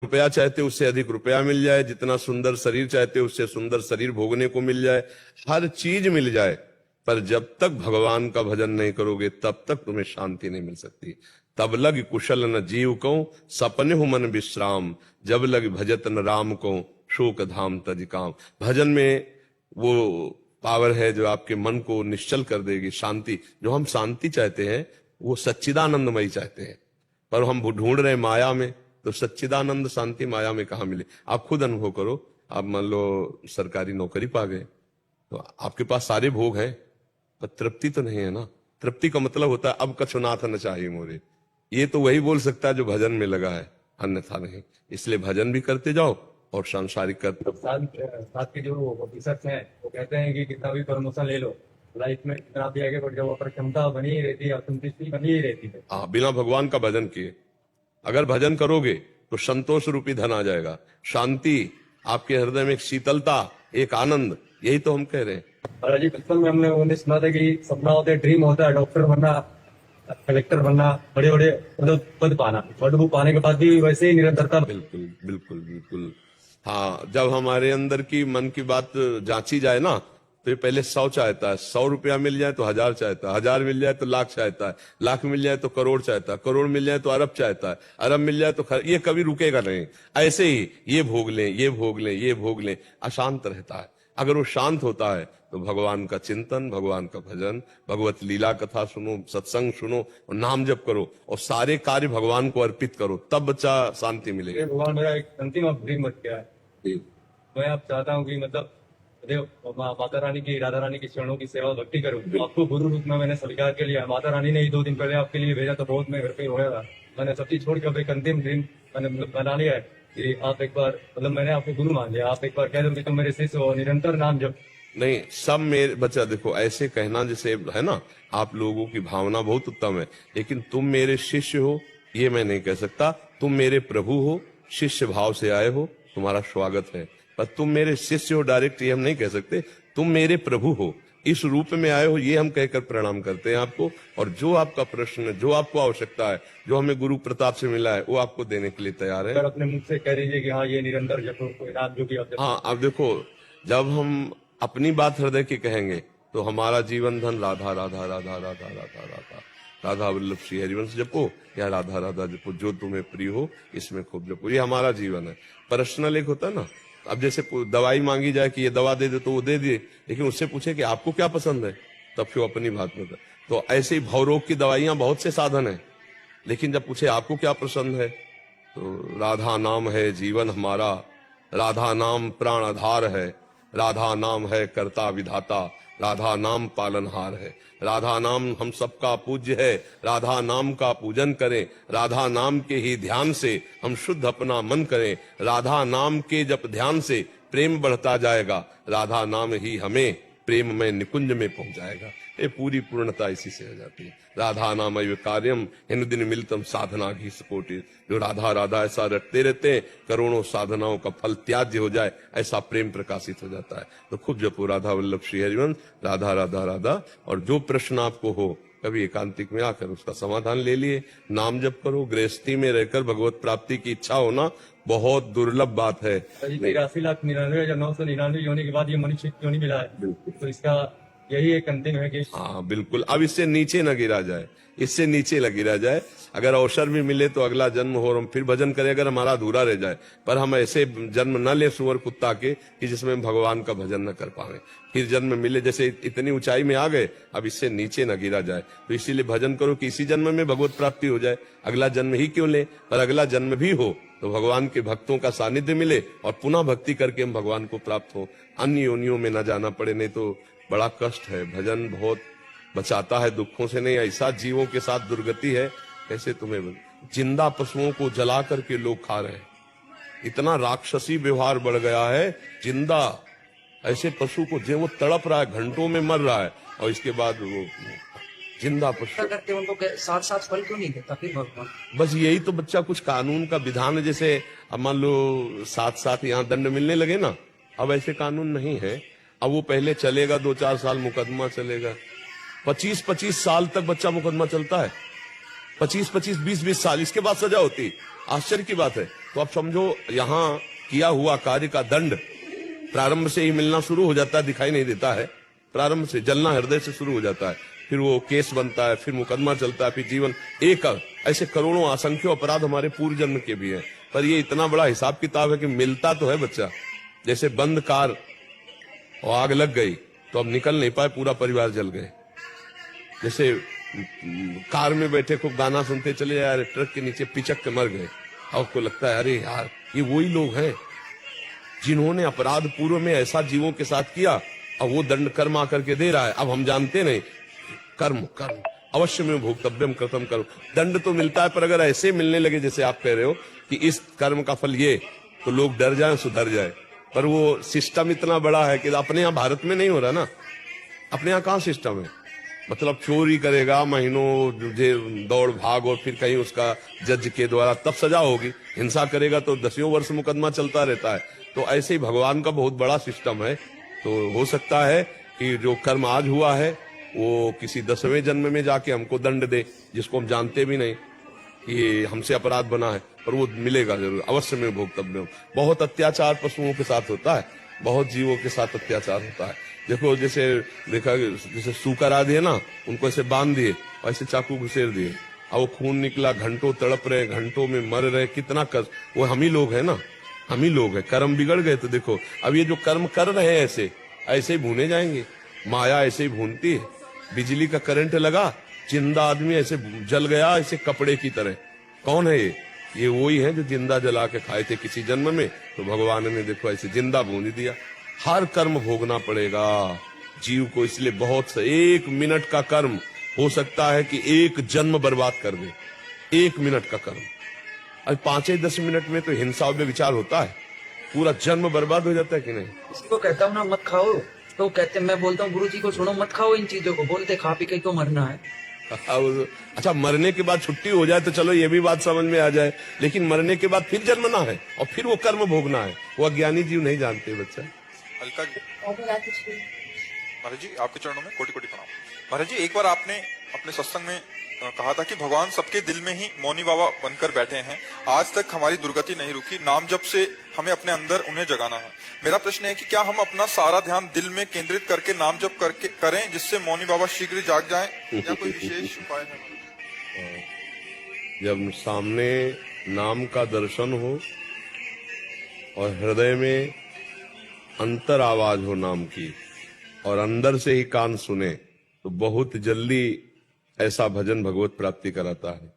रुपया चाहते उससे अधिक रुपया मिल जाए, जितना सुंदर शरीर चाहते उससे सुंदर शरीर भोगने को मिल जाए, हर चीज मिल जाए, पर जब तक भगवान का भजन नहीं करोगे तब तक तुम्हें शांति नहीं मिल सकती। तब लग कुशल न जीव को सपने हो मन विश्राम, जब लग भजत न राम को शोक धाम तज काम। भजन में वो पावर है जो आपके मन को निश्चल कर देगी, शांति। जो हम शांति चाहते हैं वो सच्चिदानंदमयी चाहते हैं, पर हम ढूंढ रहे माया में, तो सच्चिदानंद शांति माया में कहां मिले। आप खुद अनुभव करो। आप मान लो सरकारी नौकरी पा गए, तो आपके पास सारे भोग हैं, पर तृप्ति तो नहीं है ना। तृप्ति का मतलब होता है अब कछुनाथ न चाहिए मोरे। ये तो वही बोल सकता है जो भजन में लगा है, अन्यथा नहीं। इसलिए भजन भी करते जाओ और सांसारिक करते। साथ के जो ऑफिसर्स हैं वो कहते हैं कि कितना भी प्रमोशन ले लो, लाइफ में कितना भी आगे बढ़ जाओ, पर क्षमता बनी ही रहती है, असंतुष्टि बनी ही रहती है। हाँ, बिना भगवान का भजन किए अगर भजन करोगे तो संतोष रूपी धन आ जाएगा, शांति, आपके हृदय में एक शीतलता, एक आनंद। यही तो हम कह रहे हैं। महाराज जी, बचपन में हमने सुना था कि सपना होता है, ड्रीम होता है डॉक्टर बनना, कलेक्टर बनना, बड़े बड़े पद पाना, बट वो पाने के बाद भी वैसे ही निरंतरता। बिल्कुल बिल्कुल बिल्कुल। हाँ, जब हमारे अंदर की मन की बात जांची जाए ना, तो ये पहले 100 चाहता है, 100 रुपया मिल जाए तो 1000 चाहता है, 1000 मिल जाए तो लाख चाहता है, लाख मिल जाए तो करोड़ चाहता है, करोड़ मिल जाए तो अरब चाहता है, अरब मिल जाए तो ये कभी रुकेगा नहीं। ऐसे ही ये भोग लें, ये भोग लें, ये भोग लें, अशांत रहता है। अगर वो शांत होता है तो भगवान का चिंतन, भगवान का भजन, भगवत लीला कथा सुनो, सत्संग सुनो और नाम जप करो और सारे कार्य भगवान को अर्पित करो, तब बच्चा शांति मिलेगी। भगवान मेरा एक अंतिम ड्रीम बन गया है। मैं आप चाहता हूँ कि मतलब माता रानी की, राधा रानी की चरणों की सेवा भक्ति करूँ। आपको गुरु रूप में मैंने स्वीकार कर लिया। माता रानी ने ही 2 दिन पहले आपके लिए भेजा, तो बहुत मैं घर पे रोया था। मैंने सब चीज छोड़ के एक अंतिम ड्रीम मैंने बना लिया है कि आप एक बार, मतलब मैंने आपको गुरु मान लिया, आप एक बार कह दो कि तुम मेरे शिष्य हो, निरंतर नाम जप। नहीं, सब मेरे बच्चा देखो, ऐसे कहना जैसे है ना, आप लोगों की भावना बहुत उत्तम है, लेकिन तुम मेरे शिष्य हो ये मैं नहीं कह सकता। तुम मेरे प्रभु हो, शिष्य भाव से आए हो, तुम्हारा स्वागत है। पर तुम मेरे शिष्य हो डायरेक्ट ये हम नहीं कह सकते। तुम मेरे प्रभु हो, इस रूप में आए हो, ये हम कहकर प्रणाम करते हैं आपको। और जो आपका प्रश्न है, जो आपको आवश्यकता है, जो हमें गुरु प्रताप से मिला है, वो आपको देने के लिए तैयार है। अपने मुख से कह दीजिए कि हाँ ये निरंतर जपो, जो भी आप। हाँ, अब देखो, जब हम अपनी बात हृदय की कहेंगे तो हमारा जीवन धन राधा राधा राधा राधा राधा राधा राधा वल्लभ श्री हरिवंश जपो या राधा राधा जपो, जो तुम्हें प्रिय हो इसमें खूब जपो, ये हमारा जीवन है। पर्सनल एक होता है ना, अब जैसे दवाई मांगी जाए कि ये दवा दे दे तो वो दे दे, लेकिन उससे पूछे कि आपको क्या पसंद है, तब फिर अपनी बात में। तो ऐसे ही भवरोग की दवाइयां बहुत से साधन है, लेकिन जब पूछे आपको क्या पसंद है, तो राधा नाम है जीवन हमारा, राधा नाम प्राण आधार है, राधा नाम है कर्ता विधाता, राधा नाम पालनहार है, राधा नाम हम सबका पूज्य है, राधा नाम का पूजन करें, राधा नाम के ही ध्यान से हम शुद्ध अपना मन करें, राधा नाम के जप ध्यान से प्रेम बढ़ता जाएगा, राधा नाम ही हमें प्रेम में निकुंज में पहुंचाएगा। ये पूरी पूर्णता इसी से हो जाती है। राधा नाम कार्यम हिन दिन मिलतम साधना घी कोटि। जो राधा राधा ऐसा रटते रहते हैं, करोड़ों साधनाओं का फल त्याज्य हो जाए, ऐसा प्रेम प्रकाशित हो जाता है। तो खूब जपो राधा वल्लभ श्री हरिवंश, राधा राधा राधा। और जो प्रश्न आपको हो, कभी एकांतिक में आकर उसका समाधान ले लिए, नाम जप करो। गृहस्थी में रहकर भगवत प्राप्ति की इच्छा होना बहुत दुर्लभ बात है। 83,99,999 योनि के बाद ये मनुष्य योनि मिला है, तो इसका यही एक अंतिम है कि हाँ बिल्कुल, अब इससे नीचे न गिरा जाए, इससे नीचे न गिरा जाए। अगर अवसर भी मिले तो अगला जन्म हो, हम फिर भजन करें, अगर हमारा अधूरा रह जाए। पर हम ऐसे जन्म न ले सुअर कुत्ता के कि जिसमें भगवान का भजन न कर पाए। फिर जन्म मिले, जैसे इतनी ऊंचाई में आ गए, अब इससे नीचे न गिरा जाए। तो इसीलिए भजन करो कि इसी जन्म में भगवत प्राप्ति हो जाए। अगला जन्म ही क्यों ले, पर अगला जन्म भी हो तो भगवान के भक्तों का सानिध्य मिले और पुनः भक्ति करके हम भगवान को प्राप्त हो, अन्य योनियों में न जाना पड़े। नहीं तो बड़ा कष्ट है। भजन बहुत बचाता है दुखों से। नहीं, ऐसा जीवों के साथ दुर्गति है, कैसे तुम्हें जिंदा पशुओं को जला करके लोग खा रहे हैं। इतना राक्षसी व्यवहार बढ़ गया है। जिंदा ऐसे पशु को जो वो तड़प रहा है, घंटों में मर रहा है, और इसके बाद वो जिंदा पशु करके उनको साथ साथ फल क्यों नहीं देता फिर भगवान? बस यही तो बच्चा, कुछ कानून का विधान है। जैसे अब मान लो साथ साथ यहाँ दंड मिलने लगे ना, अब ऐसे कानून नहीं है। अब वो पहले चलेगा 2-4 साल मुकदमा चलेगा, 25-25 साल तक बच्चा मुकदमा चलता है, 25-25, 20-20 साल, इसके बाद सजा होती। आश्चर्य की बात है। तो आप समझो यहाँ किया हुआ कार्य का दंड प्रारंभ से ही मिलना शुरू हो जाता है, दिखाई नहीं देता है। प्रारंभ से जलना हृदय से शुरू हो जाता है, फिर वो केस बनता है, फिर मुकदमा चलता है, फिर जीवन एक ऐसे करोड़ों असंख्य अपराध हमारे पूर्व जन्म के भी हैं। पर ये इतना बड़ा हिसाब किताब है कि मिलता तो है बच्चा। जैसे बंद कार और आग लग गई तो अब निकल नहीं पाए, पूरा परिवार जल गए। जैसे कार में बैठे खूब गाना सुनते चले जा रहे, ट्रक के नीचे पिचक के मर गए। आपको लगता है अरे यार ये वही लोग हैं जिन्होंने अपराध पूर्व में ऐसा जीवों के साथ किया, अब वो दंड कर्म आकर के दे रहा है। अब हम जानते नहीं, कर्म कर्म अवश्य में भोक्तव्यम कृतम कर्म, दंड तो मिलता है। पर अगर ऐसे मिलने लगे जैसे आप कह रहे हो कि इस कर्म का फल ये, तो लोग डर जाए, सुधर जाए। पर वो सिस्टम इतना बड़ा है कि अपने यहाँ भारत में नहीं हो रहा ना। अपने यहाँ कहाँ सिस्टम है? मतलब चोरी करेगा महीनों दौड़ भाग और फिर कहीं उसका जज के द्वारा तब सजा होगी। हिंसा करेगा तो 10 वर्ष मुकदमा चलता रहता है। तो ऐसे ही भगवान का बहुत बड़ा सिस्टम है। तो हो सकता है कि जो कर्म आज हुआ है वो किसी 10वें जन्म में जाके हमको दंड दे, जिसको हम जानते भी नहीं कि हमसे अपराध बना है, पर वो मिलेगा जरूर, अवश्य में भोक्तव्य। बहुत अत्याचार पशुओं के साथ होता है, बहुत जीवों के साथ अत्याचार होता है। देखो जैसे देखा, जैसे सूकर आदि है ना, उनको ऐसे बांध दिए और ऐसे चाकू घुसेर दिए, और वो खून निकला, घंटों तड़प रहे, घंटों में मर रहे, कितना कष्ट। वो हम ही लोग है ना, हम ही लोग है। कर्म बिगड़ गए तो देखो अब ये जो कर्म कर रहे हैं ऐसे ऐसे ही भूने जाएंगे। माया ऐसे ही भूनती है। बिजली का करंट लगा, जिंदा आदमी ऐसे जल गया ऐसे कपड़े की तरह। कौन है ये वही है जो जिंदा जला के खाए थे किसी जन्म में, तो भगवान ने देखो ऐसे जिंदा भून दिया। हर कर्म भोगना पड़ेगा जीव को, इसलिए बहुत सा 1 मिनट का कर्म हो सकता है कि 1 जन्म बर्बाद कर दे। 1 मिनट का कर्म, अब 5-10 मिनट में तो हिंसा में विचार होता है, पूरा जन्म बर्बाद हो जाता है कि नहीं। किसी को कहता हूँ ना मत खाओ, तो कहते, मैं बोलता हूँ गुरु जी को सुनो मत खाओ इन चीजों को, बोलते खा पी के तो मरना है। अच्छा मरने के बाद छुट्टी हो जाए तो चलो ये भी बात समझ में आ जाए, लेकिन मरने के बाद फिर जन्मना है और फिर वो कर्म भोगना है, वो अज्ञानी जीव नहीं जानते बच्चा। अलका जी, महाराज जी आपके चरणों में कोटि कोटि प्रणाम। महाराज जी एक बार आपने अपने सत्संग में कहा था कि भगवान सबके दिल में ही मौनी बाबा बनकर बैठे हैं, आज तक हमारी दुर्गति नहीं रुकी, नाम जप से हमें अपने अंदर उन्हें जगाना है। मेरा प्रश्न है कि क्या हम अपना सारा ध्यान दिल में केंद्रित करके नाम जप करके करें जिससे मौनी बाबा शीघ्र जाग जाएं, या कोई विशेष उपाय है? जब सामने नाम का दर्शन हो और हृदय में अंतर आवाज हो नाम की और अंदर से ही कान सुने, तो बहुत जल्दी ऐसा भजन भगवत प्राप्ति कराता है।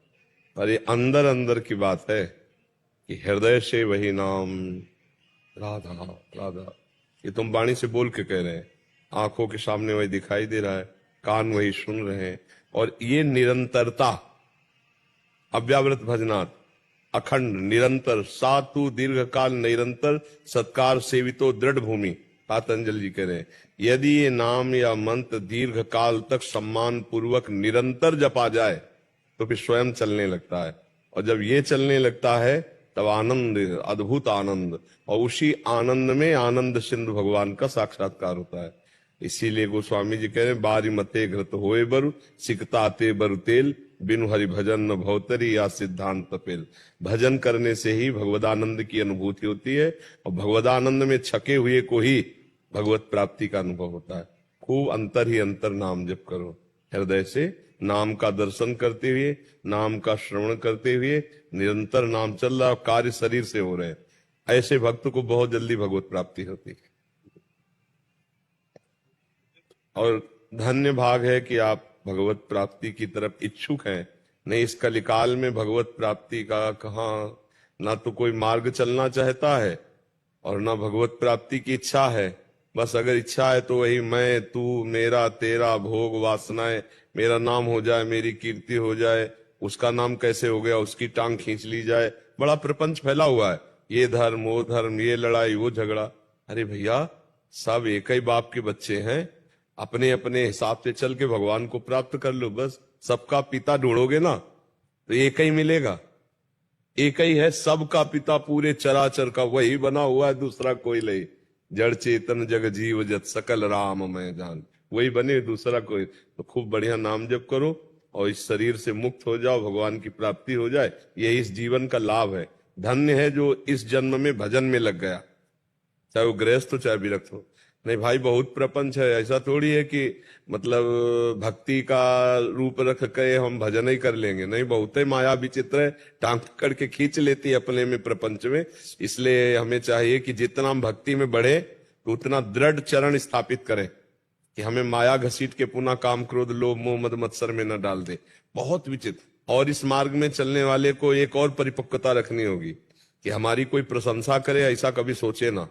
और ये अंदर अंदर की बात है कि हृदय से वही नाम राधा राधा, ये तुम वाणी से बोल के कह रहे हैं, आंखों के सामने वही दिखाई दे रहा है, कान वही सुन रहे हैं। और ये निरंतरता, अव्यावृत भजनात् अखंड निरंतर, सातु दीर्घ काल निरंतर सत्कार सेवितो दृढ़ भूमि, पातंजलि जी कह रहे हैं। यदि ये नाम या मंत्र दीर्घ काल तक सम्मान पूर्वक निरंतर जपा जाए तो फिर स्वयं चलने लगता है, और जब ये चलने लगता है तब आनंद, अद्भुत आनंद, और उसी आनंद में आनंद सिंधु भगवान का साक्षात्कार होता है। इसीलिए गोस्वामी जी कह रहे हैं, बारी मते घृत होए बरु सिकताते बरु तेल, बिनु हरि भजन न भवतरी या सिद्धांत पेल। भजन करने से ही भगवदानंद की अनुभूति होती है, और भगवदानंद में छके हुए को ही भगवत प्राप्ति का अनुभव होता है। खूब अंतर ही अंतर नाम जप करो, हृदय से नाम का दर्शन करते हुए, नाम का श्रवण करते हुए, निरंतर नाम चल रहा, कार्य शरीर से हो रहे हैं। ऐसे भक्त को बहुत जल्दी भगवत प्राप्ति होती है। और धन्य भाग है कि आप भगवत प्राप्ति की तरफ इच्छुक हैं। नहीं इस कलिकाल में भगवत प्राप्ति का कहाँ, ना तो कोई मार्ग चलना चाहता है और ना भगवत प्राप्ति की इच्छा है। बस अगर इच्छा है तो वही मैं, तू, मेरा, तेरा, भोग, वासनाएं, मेरा नाम हो जाए, मेरी कीर्ति हो जाए, उसका नाम कैसे हो गया, उसकी टांग खींच ली जाए। बड़ा प्रपंच फैला हुआ है, ये धर्म वो धर्म, ये लड़ाई वो झगड़ा। अरे भैया सब एक ही बाप के बच्चे हैं, अपने अपने हिसाब से चल के भगवान को प्राप्त कर लो। बस सबका पिता ढूंढोगे ना तो एक ही मिलेगा, एक ही है सबका पिता, पूरे चराचर का वही बना हुआ है, दूसरा कोई नहीं। जड़ चेतन जग जीव जत सकल राम मैं जान, वही बने, दूसरा कोई। तो खूब बढ़िया नाम जप करो और इस शरीर से मुक्त हो जाओ, भगवान की प्राप्ति हो जाए। यही इस जीवन का लाभ है। धन्य है जो इस जन्म में भजन में लग गया, चाहे वो गृहस्थ हो चाहे विरक्त हो। नहीं भाई, बहुत प्रपंच है, ऐसा थोड़ी है कि मतलब भक्ति का रूप रख के हम भजन ही कर लेंगे। नहीं, बहुत ही माया विचित्र है, टांग पकड़ के खींच लेती है अपने में प्रपंच में। इसलिए हमें चाहिए कि जितना हम भक्ति में बढ़े तो उतना दृढ़ चरण स्थापित करें कि हमें माया घसीट के पुनः काम क्रोध लोभ मोह मद मत्सर में न डाल दे। बहुत विचित्र। और इस मार्ग में चलने वाले को एक और परिपक्वता रखनी होगी कि हमारी कोई प्रशंसा करे ऐसा कभी सोचे ना,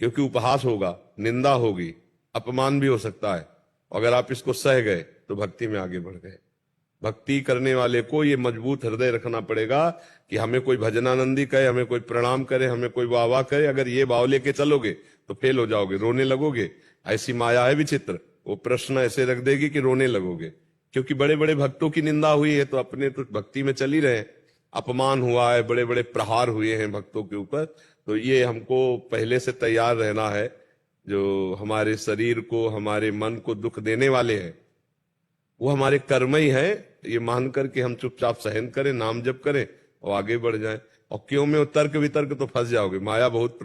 क्योंकि उपहास होगा, निंदा होगी, अपमान भी हो सकता है। अगर आप इसको सह गए तो भक्ति में आगे बढ़ गए। भक्ति करने वाले को ये मजबूत हृदय रखना पड़ेगा कि हमें कोई भजनानंदी कहे, हमें कोई प्रणाम करे, हमें कोई वाह वाह करे, अगर ये भाव लेके चलोगे तो फेल हो जाओगे, रोने लगोगे। ऐसी माया है विचित्र, वो प्रश्न ऐसे रख देगी कि रोने लगोगे। क्योंकि बड़े बड़े भक्तों की निंदा हुई है तो अपने तो भक्ति में चल ही रहे, अपमान हुआ है, बड़े बड़े प्रहार हुए हैं भक्तों के ऊपर। तो ये हमको पहले से तैयार रहना है। जो हमारे शरीर को, हमारे मन को दुख देने वाले हैं वो हमारे कर्म ही है, ये मान करके हम चुपचाप सहन करें, नाम जप करें और आगे बढ़ जाएं। और क्यों में तर्क वितर्क तो फंस जाओगे। माया बहुत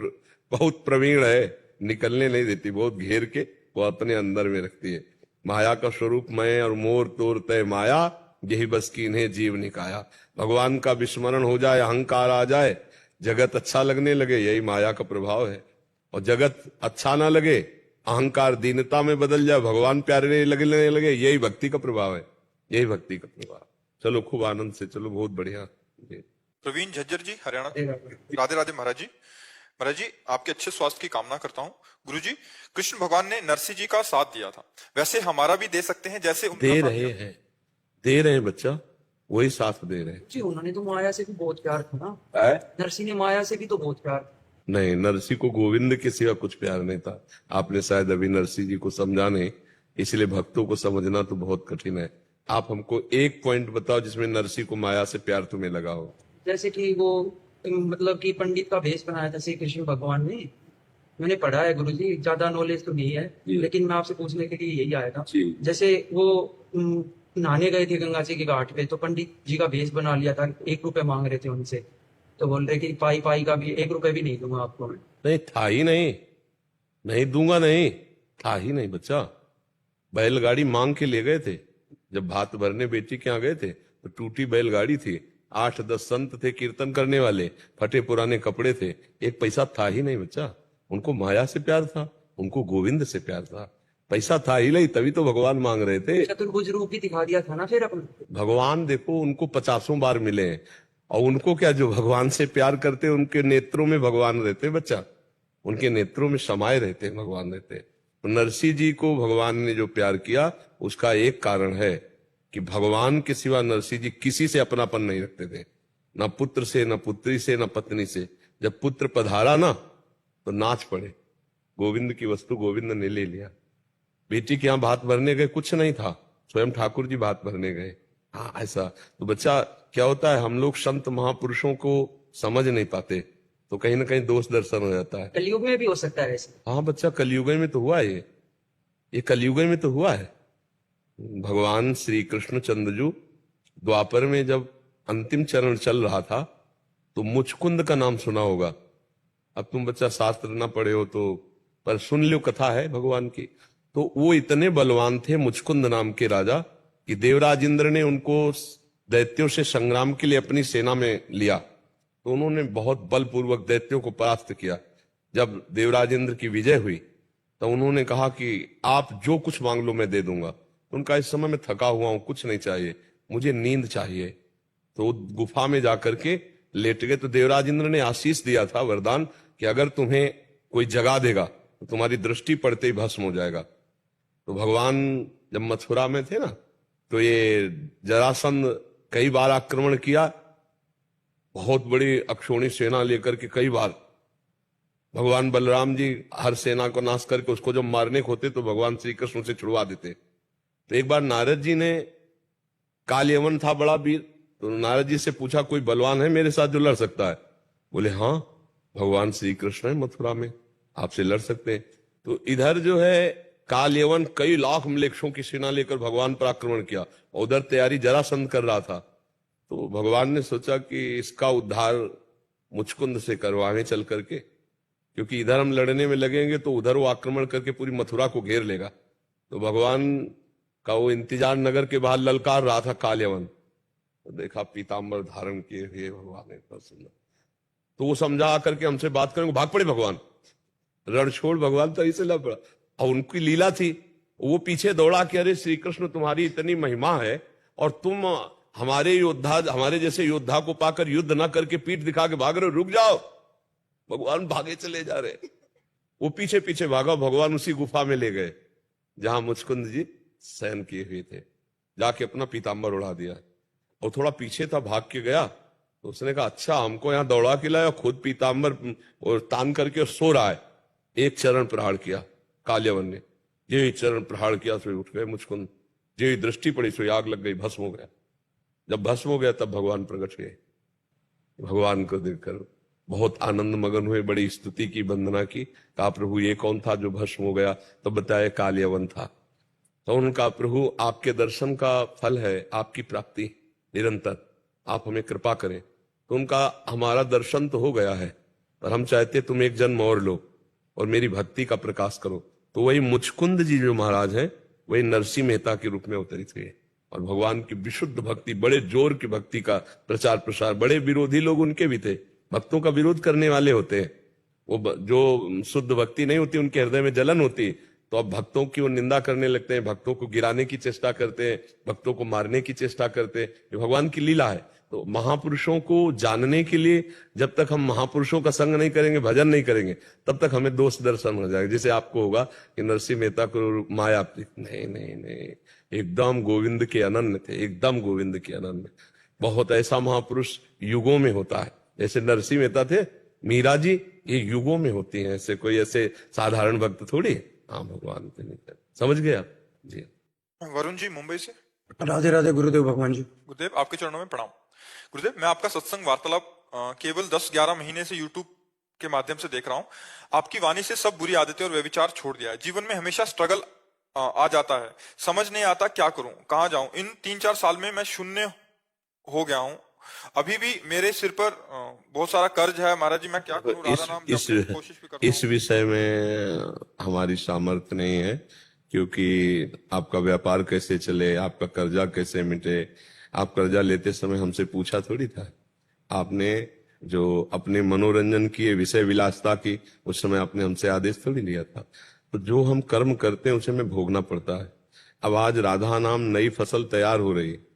प्रवीण है, निकलने नहीं देती, बहुत घेर के वो अपने अंदर में रखती है। माया का स्वरूप मैं और मोर तोर तय माया, यही बस की इन्हें जीव निकाया। भगवान का विस्मरण हो जाए, अहंकार आ जाए, जगत अच्छा लगने लगे, यही माया का प्रभाव है। और जगत अच्छा ना लगे, अहंकार दीनता में बदल जाए, भगवान प्यारे लगने लगे, यही भक्ति का प्रभाव है, यही भक्ति का प्रभाव। चलो खूब आनंद से चलो, बहुत बढ़िया। प्रवीण झज्जर जी, हरियाणा। राधे राधे महाराज जी। महाराज जी, आपके अच्छे स्वास्थ्य की कामना करता हूँ। गुरु जी, कृष्ण भगवान ने नरसिंह जी का साथ दिया था, वैसे हमारा भी दे सकते हैं जैसे उनका दे साथ रहे दिया? हैं, दे रहे हैं बच्चा, वही साथ दे रहे हैं। जी उन्होंने तो माया से भी बहुत प्यार था ना, है? नरसिंह ने माया से भी तो बहुत प्यार। नहीं, नरसिंह को गोविंद के सिवा कुछ प्यार नहीं था। आपने शायद अभी नरसिंह जी को समझा नहीं, इसलिए भक्तों को समझना तो बहुत कठिन है। आप हमको एक पॉइंट बताओ जिसमें नरसिंह को माया से प्यार तुम्हें लगा हो। जैसे कि वो मतलब कि पंडित का भेष बनाया था श्री कृष्ण भगवान ने, मैंने पढ़ा है गुरुजी, ज्यादा नॉलेज तो नहीं है लेकिन मैं आपसे पूछने के लिए यही आया था। जैसे वो नहाने गए थे गंगा जी के घाट पे, तो पंडित जी का भेष बना लिया था, 1 रुपए मांग रहे थे उनसे, तो बोल रहे कि पाई पाई का भी 1 रुपए भी नहीं दूंगा आपको मैं। नहीं था ही नहीं, नहीं दूंगा, नहीं था ही नहीं बच्चा। बैलगाड़ी मांग के ले गए थे, जब भात भरने बेटी के यहाँ गए थे तो टूटी बैलगाड़ी थी, 8-10 संत थे कीर्तन करने वाले, फटे पुराने कपड़े थे, 1 पैसा था ही नहीं बच्चा। उनको माया से प्यार था, उनको गोविंद से प्यार था, पैसा था ही नहीं, तभी तो भगवान मांग रहे थे। चतुर्भुज रूप भी दिखा दिया था ना फिर अपन। भगवान देखो उनको 50 बार मिले हैं, और उनको क्या, जो भगवान से प्यार करते हैं उनके नेत्रों में भगवान रहते हैं बच्चा, उनके नेत्रों में समाये रहते हैं, भगवान रहते हैं। तो नरसिंह जी को भगवान ने जो प्यार किया उसका एक कारण है कि भगवान के सिवा नरसिंह जी किसी से अपनापन नहीं रखते थे, न पुत्र से, न पुत्री से, न पत्नी से। जब पुत्र पधारा ना तो नाच पड़े, गोविंद की वस्तु गोविंद ने ले लिया। बेटी के यहाँ भात भरने गए, कुछ नहीं था, स्वयं ठाकुर जी भात भरने गए। हाँ ऐसा। तो बच्चा क्या होता है, हम लोग संत महापुरुषों को समझ नहीं पाते तो कहीं ना कहीं दोष दर्शन हो जाता है। कलयुग में भी हो सकता है ऐसे। हाँ बच्चा, कलयुग में तो हुआ है, ये कलयुग में तो हुआ है। भगवान श्री कृष्ण चंद्रजू द्वापर में जब अंतिम चरण चल रहा था तो मुचकुंद का नाम सुना होगा। अब तुम बच्चा शास्त्र ना पढ़े हो तो पर सुन लो, कथा है भगवान की। तो वो इतने बलवान थे मुचकुंद नाम के राजा कि देवराज इंद्र ने उनको दैत्यों से संग्राम के लिए अपनी सेना में लिया, तो उन्होंने बहुत बलपूर्वक दैत्यों को परास्त किया। जब देवराज इंद्र की विजय हुई तो उन्होंने कहा कि आप जो कुछ मांग लो मैं दे दूंगा। उनका इस समय मैं थका हुआ हूं, कुछ नहीं चाहिए, मुझे नींद चाहिए। तो गुफा में जाकर के लेट गए। तो देवराज इंद्र ने आशीष दिया था, वरदान, कि अगर तुम्हें कोई जगा देगा तो तुम्हारी दृष्टि पड़ते ही भस्म हो जाएगा। तो भगवान जब मथुरा में थे ना तो ये जरासंध कई बार आक्रमण किया, बहुत बड़ी अक्षौणी सेना लेकर के कई बार। भगवान बलराम जी हर सेना को नाश करके उसको जब मारने को होते तो भगवान श्री कृष्ण से छुड़वा देते। तो एक बार नारद जी ने, कालयवन था बड़ा वीर, तो नारद जी से पूछा कोई बलवान है मेरे साथ जो लड़ सकता है? बोले हाँ, भगवान श्री कृष्ण है मथुरा में, आपसे लड़ सकते हैं। तो इधर जो है कालयवन कई लाख मलेच्छों की सेना लेकर भगवान पर आक्रमण किया, उधर तैयारी जरासंध कर रहा था। तो भगवान ने सोचा कि इसका उद्धार मुचकुंद से करवाएं चल करके, क्योंकि इधर हम लड़ने में लगेंगे तो उधर वो आक्रमण करके पूरी मथुरा को घेर लेगा। तो भगवान का वो इंतजार नगर के बाहर ललकार रहा था काल्यवन, तो देखा पीताम्बर धारण किए हुए भगवान इतना सुंदर, तो वो समझा करके हमसे बात करेंगे, भाग पड़े भगवान, रण छोड़ भगवान तो ऐसे लग पड़ा। और उनकी लीला थी, वो पीछे दौड़ा कि अरे श्री कृष्ण तुम्हारी इतनी महिमा है और तुम हमारे योद्धा, हमारे जैसे योद्धा को पाकर युद्ध ना करके पीठ दिखा के भाग रहे हो, रुक जाओ। भगवान भागे चले जा रहे, वो पीछे पीछे भागा, भगवान उसी गुफा में ले गए जहां मुचकुंद जी शयन किए हुए थे, जाके अपना पीताम्बर उड़ा दिया। और थोड़ा पीछे था, भाग के गया, तो उसने कहा अच्छा हमको यहां दौड़ा के लाया, खुद पीताम्बर और तान करके सो रहा है। एक चरण प्रहार किया काल्यवन ने, ये चरण प्रहार किया तो उठ गए मुचकुंद, ये दृष्टि पड़ी सो आग लग गई, भस्म हो गया। जब भस्म हो गया तब भगवान प्रकट हुए, भगवान को देखकर बहुत आनंद मगन हुए, बड़ी स्तुति की, वंदना की, कहा प्रभु ये कौन था जो भस्म हो गया? तो बताया काल्यवन था। तो उनका प्रभु आपके दर्शन का फल है आपकी प्राप्ति निरंतर, आप हमें कृपा करें। तो उनका हमारा दर्शन तो हो गया है, पर हम चाहते तुम एक जन्म और लो और मेरी भक्ति का प्रकाश करो। तो वही मुचकुंद जी जो महाराज हैं वही नरसिंह मेहता के रूप में अवतरित हुए और भगवान की विशुद्ध भक्ति, बड़े जोर की भक्ति का प्रचार प्रसार। बड़े विरोधी लोग उनके भी थे, भक्तों का विरोध करने वाले होते हैं, वो जो शुद्ध भक्ति नहीं होती उनके हृदय में जलन होती, तो अब भक्तों की वो निंदा करने लगते हैं, भक्तों को गिराने की चेष्टा करते हैं, भक्तों को मारने की चेष्टा करते हैं। ये भगवान की लीला है। तो महापुरुषों को जानने के लिए जब तक हम महापुरुषों का संग नहीं करेंगे, भजन नहीं करेंगे, तब तक हमें दोष दर्शन हो जाएगा। जैसे आपको होगा कि नरसिंह मेहता को माया, नहीं नहीं नहीं, एकदम गोविंद के अनन्य थे, एकदम गोविंद के अनन्य। बहुत ऐसा महापुरुष युगों में होता है, जैसे नरसिंह मेहता थे, मीरा जी, ये युगों में होती हैं, ऐसे कोई ऐसे साधारण भक्त थोड़ी। हाँ भगवान के नहीं, समझ गए आप जी। वरुण जी मुंबई से। राधे राधे गुरुदेव भगवान जी। गुरुदेव आपके चरणों में प्रणाम। गुरुदेव मैं आपका सत्संग वार्तालाप केवल 10-11 महीने से यूट्यूब के माध्यम से देख रहा हूँ। आपकी वाणी से सब बुरी आदतें और व्यभिचार छोड़ दिया है। जीवन में हमेशा स्ट्रगल आ जाता है, समझ नहीं आता क्या करूं, कहाँ जाऊं। इन 3-4 साल में मैं शून्य हो गया हूँ। अभी भी मेरे सिर पर बहुत सारा कर्ज है। महाराज जी मैं क्या करूं? राधा नाम जपने की कोशिश भी करता हूं। इस विषय में हमारी सामर्थ्य नहीं है, क्योंकि आपका व्यापार कैसे चले, आपका कर्जा कैसे मिटे, आप कर्जा लेते समय हमसे पूछा थोड़ी था। आपने जो अपने मनोरंजन की, विषय विलासता की, उस समय आपने हमसे आदेश थोड़ी लिया था। तो जो हम कर्म करते हैं उसे हमें भोगना पड़ता है। अब आज राधा नाम नई फसल तैयार हो रही है।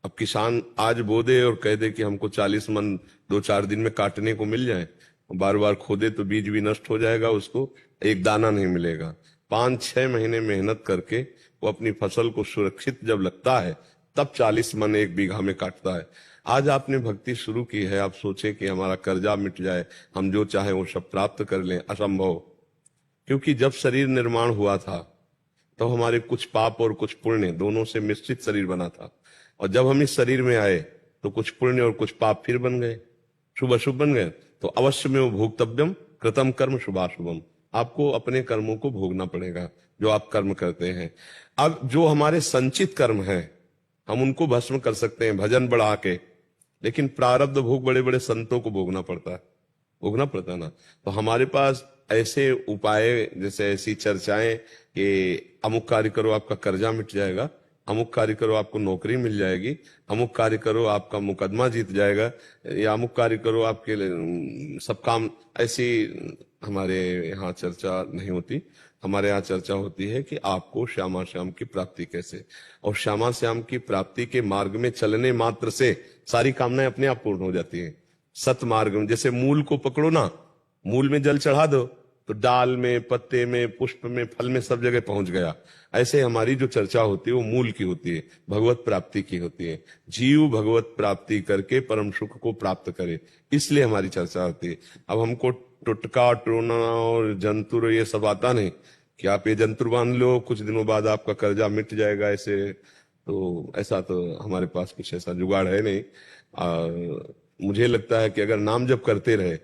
अब किसान आज बो दे और कह दे कि हमको 40 मन 2-4 दिन में काटने को मिल जाए, बार बार खोदे तो बीज भी नष्ट हो जाएगा, उसको एक दाना नहीं मिलेगा। 5-6 महीने मेहनत करके वो अपनी फसल को सुरक्षित जब लगता है तब 40 मन 1 बीघा में काटता है। आज आपने भक्ति शुरू की है, आप सोचे कि हमारा कर्जा मिट जाए, हम जो चाहे वो सब प्राप्त कर लें, असंभव। क्योंकि जब शरीर निर्माण हुआ था तो हमारे कुछ पाप और कुछ पुण्य दोनों से मिश्रित शरीर बना था, और जब हम इस शरीर में आए तो कुछ पुण्य और कुछ पाप फिर बन गए, शुभ अशुभ बन गए। तो अवश्य में वो भोक्तव्यम कृतम कर्म शुभाशुभम, आपको अपने कर्मों को भोगना पड़ेगा जो आप कर्म करते हैं। अब जो हमारे संचित कर्म हैं हम उनको भस्म कर सकते हैं भजन बढ़ा के, लेकिन प्रारब्ध भोग बड़े बड़े संतों को भोगना पड़ता है ना। तो हमारे पास ऐसे उपाय, जैसे ऐसी चर्चाएं कि अमुक कार्य करो आपका कर्जा मिट जाएगा, अमुक कार्य करो आपको नौकरी मिल जाएगी, अमुक कार्य करो आपका मुकदमा जीत जाएगा, या अमुक कार्य करो आपके सब काम, ऐसी हमारे यहाँ चर्चा नहीं होती। हमारे यहाँ चर्चा होती है कि आपको श्यामा श्याम की प्राप्ति कैसे, और श्यामा श्याम की प्राप्ति के मार्ग में चलने मात्र से सारी कामनाएं अपने आप पूर्ण हो जाती हैं। सत मार्ग में जैसे मूल को पकड़ो ना, मूल में जल चढ़ा दो तो डाल में, पत्ते में, पुष्प में, फल में सब जगह पहुंच गया। ऐसे हमारी जो चर्चा होती है वो मूल की होती है, भगवत प्राप्ति की होती है। जीव भगवत प्राप्ति करके परम सुख को प्राप्त करे, इसलिए हमारी चर्चा होती है। अब हमको टुटका टोना और जंतुर ये सब आता नहीं कि आप ये जंतुर बांध लो, कुछ दिनों बाद आपका कर्जा मिट जाएगा, ऐसे तो ऐसा तो हमारे पास कुछ ऐसा जुगाड़ है नहीं। मुझे लगता है कि अगर नाम जप करते रहे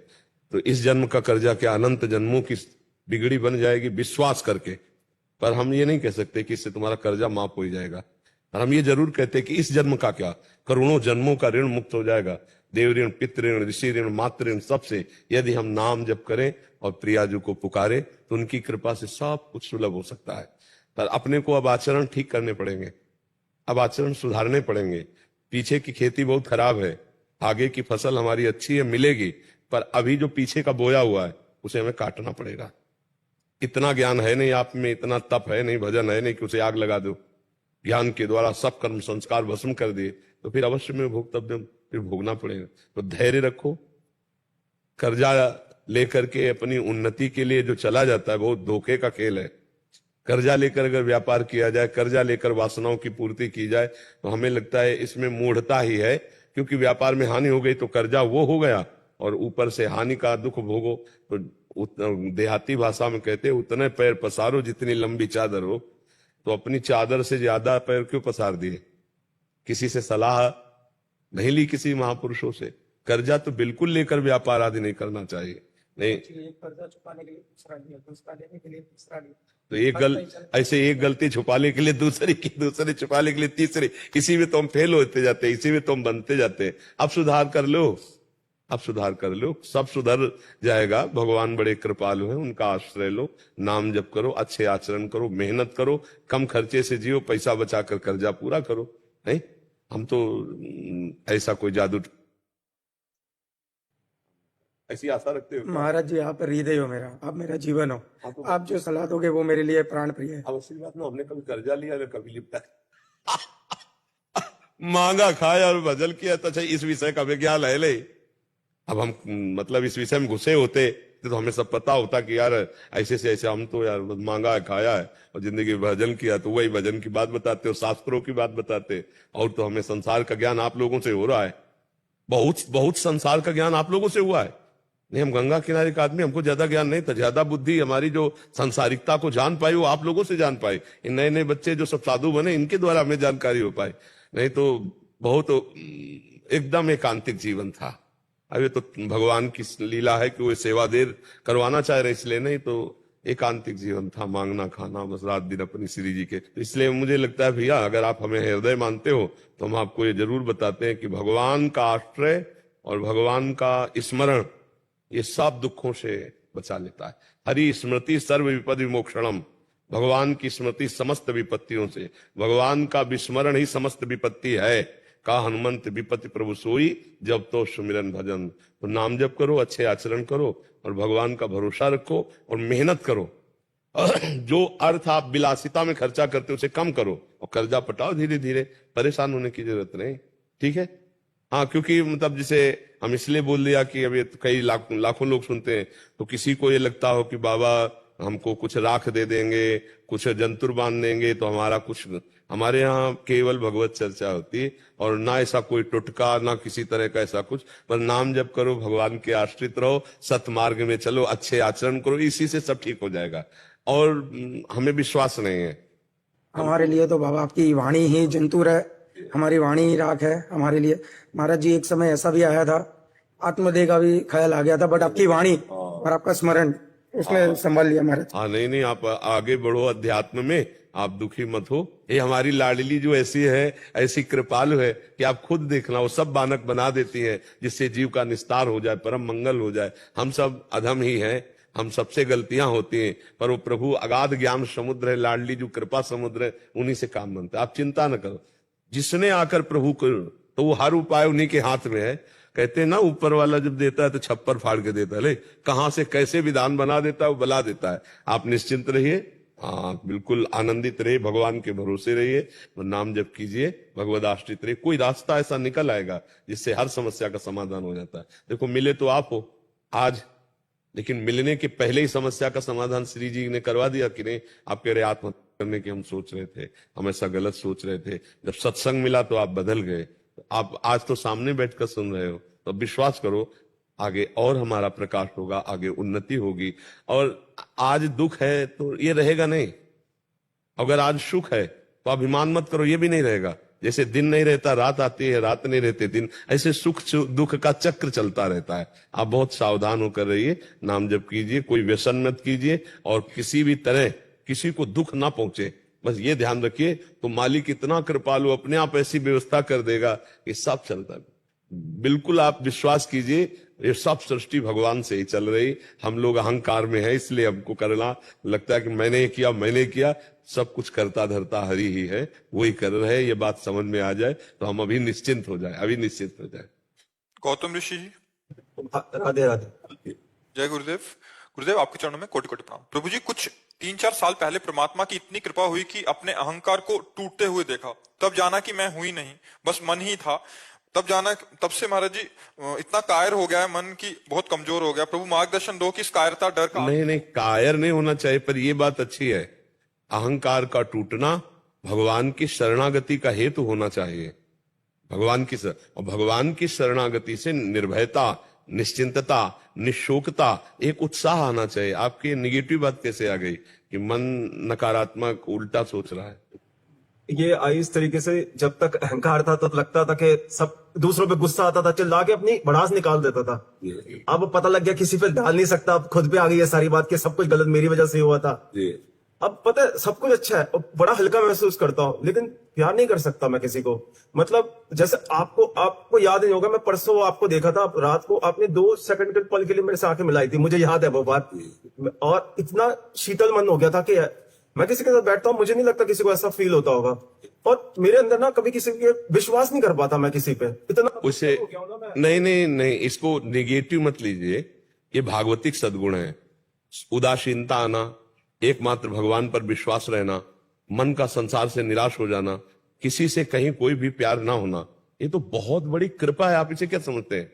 तो इस जन्म का कर्जा क्या अनंत जन्मों की बिगड़ी बन जाएगी विश्वास करके। पर हम ये नहीं कह सकते कि इससे तुम्हारा कर्जा माफ हो जाएगा, और हम ये जरूर कहते कि इस जन्म का क्या, करोड़ों जन्मों का ऋण मुक्त हो जाएगा। देव ऋण, पितृ ऋण, ऋषि ऋण, मातृ ऋण, सबसे यदि हम नाम जप करें और प्रियाजू को पुकारे तो उनकी कृपा से सब कुछ सुलभ हो सकता है। पर अपने को अब आचरण ठीक करने पड़ेंगे, अब आचरण सुधारने पड़ेंगे। पीछे की खेती बहुत खराब है, आगे की फसल हमारी अच्छी है, मिलेगी, पर अभी जो पीछे का बोया हुआ है उसे हमें काटना पड़ेगा। इतना ज्ञान है नहीं आप में, इतना तप है नहीं, भजन है नहीं कि उसे आग लगा दो। ज्ञान के द्वारा सब कर्म संस्कार भस्म कर दिए तो फिर अवश्य में भोक्तव्य फिर भोगना पड़ेगा। तो धैर्य रखो। कर्जा लेकर के अपनी उन्नति के लिए जो चला जाता है बहुत धोखे का खेल है। कर्जा लेकर अगर व्यापार किया जाए, कर्जा लेकर वासनाओं की पूर्ति की जाए तो हमें लगता है इसमें मूढ़ता ही है, क्योंकि व्यापार में हानि हो गई तो कर्जा वो हो गया और ऊपर से हानि का दुख भोगो। तो देहाती भाषा में कहते हैं उतने पैर पसारो जितनी लंबी चादर हो। तो अपनी चादर से ज्यादा पैर क्यों पसार दिए? किसी से सलाह नहीं ली, किसी महापुरुषों से। कर्जा तो बिल्कुल लेकर व्यापार आदि नहीं करना चाहिए। नहीं कर्जा छुपाने के लिए दूसरा लिया, दूसरा लेने के लिए तीसरा लिया, तो ऐसे एक गलती छुपाने के लिए दूसरी की, दूसरी छुपाने के लिए तीसरी, इसी में तो हम फेल होते जाते हैं, इसी में तो हम बनते जाते हैं। अब सुधार कर लो, अब सुधार कर लो, सब सुधर जाएगा। भगवान बड़े कृपालु हैं, उनका आश्रय लो, नाम जप करो, अच्छे आचरण करो, मेहनत करो, कम खर्चे से जियो, पैसा बचाकर कर्जा पूरा करो। नहीं, हम तो ऐसा कोई जादू ऐसी आशा रखते हो? महाराज जी आप हृदय हो मेरा, आप मेरा जीवन हो, आप जो सलाह दोगे वो मेरे लिए प्राण प्रिय है। अब असली बात ना, हमने कभी कर्जा लिया ना कभी लिपटा मांगा खाया और भजन किया तो अच्छा इस विषय का विज्ञान है ले। अब हम मतलब इस विषय में घुसे होते तो हमें सब पता होता कि यार ऐसे से ऐसे, हम तो यार मांगा है खाया है और जिंदगी में भजन किया, तो वही भजन की बात बताते हो, शास्त्रों की बात बताते। और तो हमें संसार का ज्ञान आप लोगों से हो रहा है, बहुत बहुत संसार का ज्ञान आप लोगों से हुआ है। नहीं, हम गंगा किनारे का आदमी, हमको ज्यादा ज्ञान नहीं था, ज्यादा बुद्धि हमारी जो सांसारिकता को जान पाई वो आप लोगों से जान पाई। इन नए नए बच्चे जो सब साधु बने इनके द्वारा हमें जानकारी हो पाई, नहीं तो बहुत एकदम एकांतिक जीवन था। अब ये तो भगवान की लीला है कि वो सेवा देर करवाना चाह रहे, इसलिए नहीं तो एकांतिक जीवन था, मांगना खाना बस रात दिन अपनी श्री जी के। तो इसलिए मुझे लगता है भैया अगर आप हमें हृदय मानते हो तो हम आपको ये जरूर बताते हैं कि भगवान का आश्रय और भगवान का स्मरण ये सब दुखों से बचा लेता है। हरि स्मृति सर्व विपद विमोक्षणम, भगवान की स्मृति समस्त विपत्तियों से, भगवान का विस्मरण ही समस्त विपत्ति है। का हनुमंत विपत्ति प्रभु सोई, जब तो सुमिरन भजन। तो नाम जप करो, अच्छे आचरण करो और भगवान का भरोसा रखो और मेहनत करो। जो अर्थ आप विलासिता में खर्चा करते हो उसे कम करो और कर्जा पटाओ धीरे धीरे, परेशान होने की जरूरत नहीं। ठीक है? हाँ, क्योंकि मतलब जिसे हम इसलिए बोल दिया कि अभी तो कई लाखों लोग सुनते हैं, तो किसी को ये लगता हो कि बाबा हमको कुछ राख दे देंगे, कुछ जंतुर बांध देंगे तो हमारा कुछ। हमारे यहाँ केवल भगवत चर्चा होती है और ना ऐसा कोई टुटका, ना किसी तरह का ऐसा कुछ। पर नाम जप करो, भगवान के आश्रित रहो, सतमार्ग में चलो, अच्छे आचरण करो, इसी से सब ठीक हो जाएगा। और हमें विश्वास नहीं है। हमारे लिए तो बाबा आपकी वाणी ही जंतुर है, हमारी वाणी ही राख है हमारे लिए। महाराज जी एक समय ऐसा भी आया था, आत्मदेह का भी ख्याल आ गया था, बट आपकी वाणी और आपका स्मरण उसने संभाल लिया महाराज। हाँ, नहीं, आप आगे बढ़ो अध्यात्म में, आप दुखी मत हो। ये हमारी लाडली जो ऐसी है, ऐसी कृपालु है कि आप खुद देखना, वो सब बानक बना देती है जिससे जीव का निस्तार हो जाए, परम मंगल हो जाए। हम सब अधम ही हैं, हम सबसे गलतियां होती हैं, पर वो प्रभु अगाध ज्ञान समुद्र है, लाडली जो कृपा समुद्र है, उन्हीं से काम बनता है। आप चिंता न करो, जिसने आकर प्रभु को, तो वो हर उपाय उन्हीं के हाथ में है। कहते हैं ना, ऊपर वाला जब देता है तो छप्पर फाड़ के देता है, ले कहां से कैसे विधान बना देता है वो बला देता है। आप निश्चिंत रहिए, हाँ बिल्कुल आनंदित रहिए, भगवान के भरोसे रहिए, नाम जप कीजिए, भगवद आश्रित रहिए। कोई रास्ता ऐसा निकल आएगा जिससे हर समस्या का समाधान हो जाता है। देखो, मिले तो आप हो आज, लेकिन मिलने के पहले ही समस्या का समाधान श्री जी ने करवा दिया कि नहीं। आप कह रहे आत्महत्या करने की हम सोच रहे थे, हम ऐसा गलत सोच रहे थे, जब सत्संग मिला तो आप बदल गए। आप आज तो सामने बैठकर सुन रहे हो, तो विश्वास करो आगे और हमारा प्रकाश होगा, आगे उन्नति होगी। और आज दुख है तो ये रहेगा नहीं, अगर आज सुख है तो अभिमान मत करो, ये भी नहीं रहेगा। जैसे दिन नहीं रहता रात आती है, रात नहीं रहते दिन, ऐसे सुख दुख का चक्र चलता रहता है। आप बहुत सावधान होकर रहिए, नाम जप कीजिए, कोई व्यसन मत कीजिए और किसी भी तरह किसी को दुख ना पहुंचे, बस ये ध्यान रखिए। तो मालिक इतना कृपालु, अपने आप ऐसी व्यवस्था कर देगा कि सब चलता है। बिल्कुल आप विश्वास कीजिए, ये सब सृष्टि भगवान से ही चल रही। हम लोग अहंकार में है, इसलिए हमको करना लगता है कि मैंने मैंने किया। सब कुछ करता धरता हरि ही है, वही कर रहे हैं। ये बात समझ में आ जाए तो हम अभी निश्चिंत हो जाए। गौतम ऋषि जी, राधे राधे। जय गुरुदेव। गुरुदेव, आपके चरणों में कोटि कोटि प्रणाम। प्रभु जी, कुछ 3-4 साल पहले परमात्मा की इतनी कृपा हुई कि अपने अहंकार को टूटते हुए देखा। तब जाना कि मैं हुई नहीं, बस मन ही था। तब से महाराज जी इतना कायर हो गया है मन की, बहुत कमजोर हो गया। प्रभु मार्गदर्शन दो कि इस कायरता, डर का नहीं, कायर नहीं होना चाहिए, पर ये बात अच्छी है, अहंकार का टूटना भगवान की शरणागति का हेतु होना चाहिए। और भगवान की शरणागति से निर्भयता, निश्चिंतता, निशोकता, एक उत्साह आना चाहिए। आपकी निगेटिव बात कैसे आ गई कि मन नकारात्मक उल्टा सोच रहा है? ये आई इस तरीके से, जब तक अहंकार था तब लगता था कि सब दूसरों पे गुस्सा आता था, चिल्ला के अपनी भड़ास निकाल देता था। अब पता लग गया किसी पे डाल नहीं सकता, अब खुद पे आ गई है सारी बात कि सब कुछ गलत मेरी वजह से हुआ था। अब पता है सब कुछ अच्छा है और बड़ा हल्का महसूस करता हूँ, लेकिन प्यार नहीं कर सकता मैं किसी को। मतलब जैसे आपको याद नहीं होगा, मैं परसों आपको देखा था, रात को आपने 2 सेकंड के पल के लिए मेरे से आंखें मिलाई थी, मुझे याद है वो बात। और इतना शीतल मन हो गया था कि मैं किसी के साथ बैठता हूँ, मुझे नहीं लगता किसी को ऐसा फील होता होगा। और मेरे अंदर ना कभी किसी के विश्वास नहीं कर पाता मैं किसी पे, इतना उसे हो गया हूं ना मैं। नहीं, इसको निगेटिव मत लीजिए, ये भागवतिक सद्गुण है। उदासीनता आना, एकमात्र भगवान पर विश्वास रहना, मन का संसार से निराश हो जाना, किसी से कहीं कोई भी प्यार ना होना, ये तो बहुत बड़ी कृपा है। आप इसे क्या समझते हैं?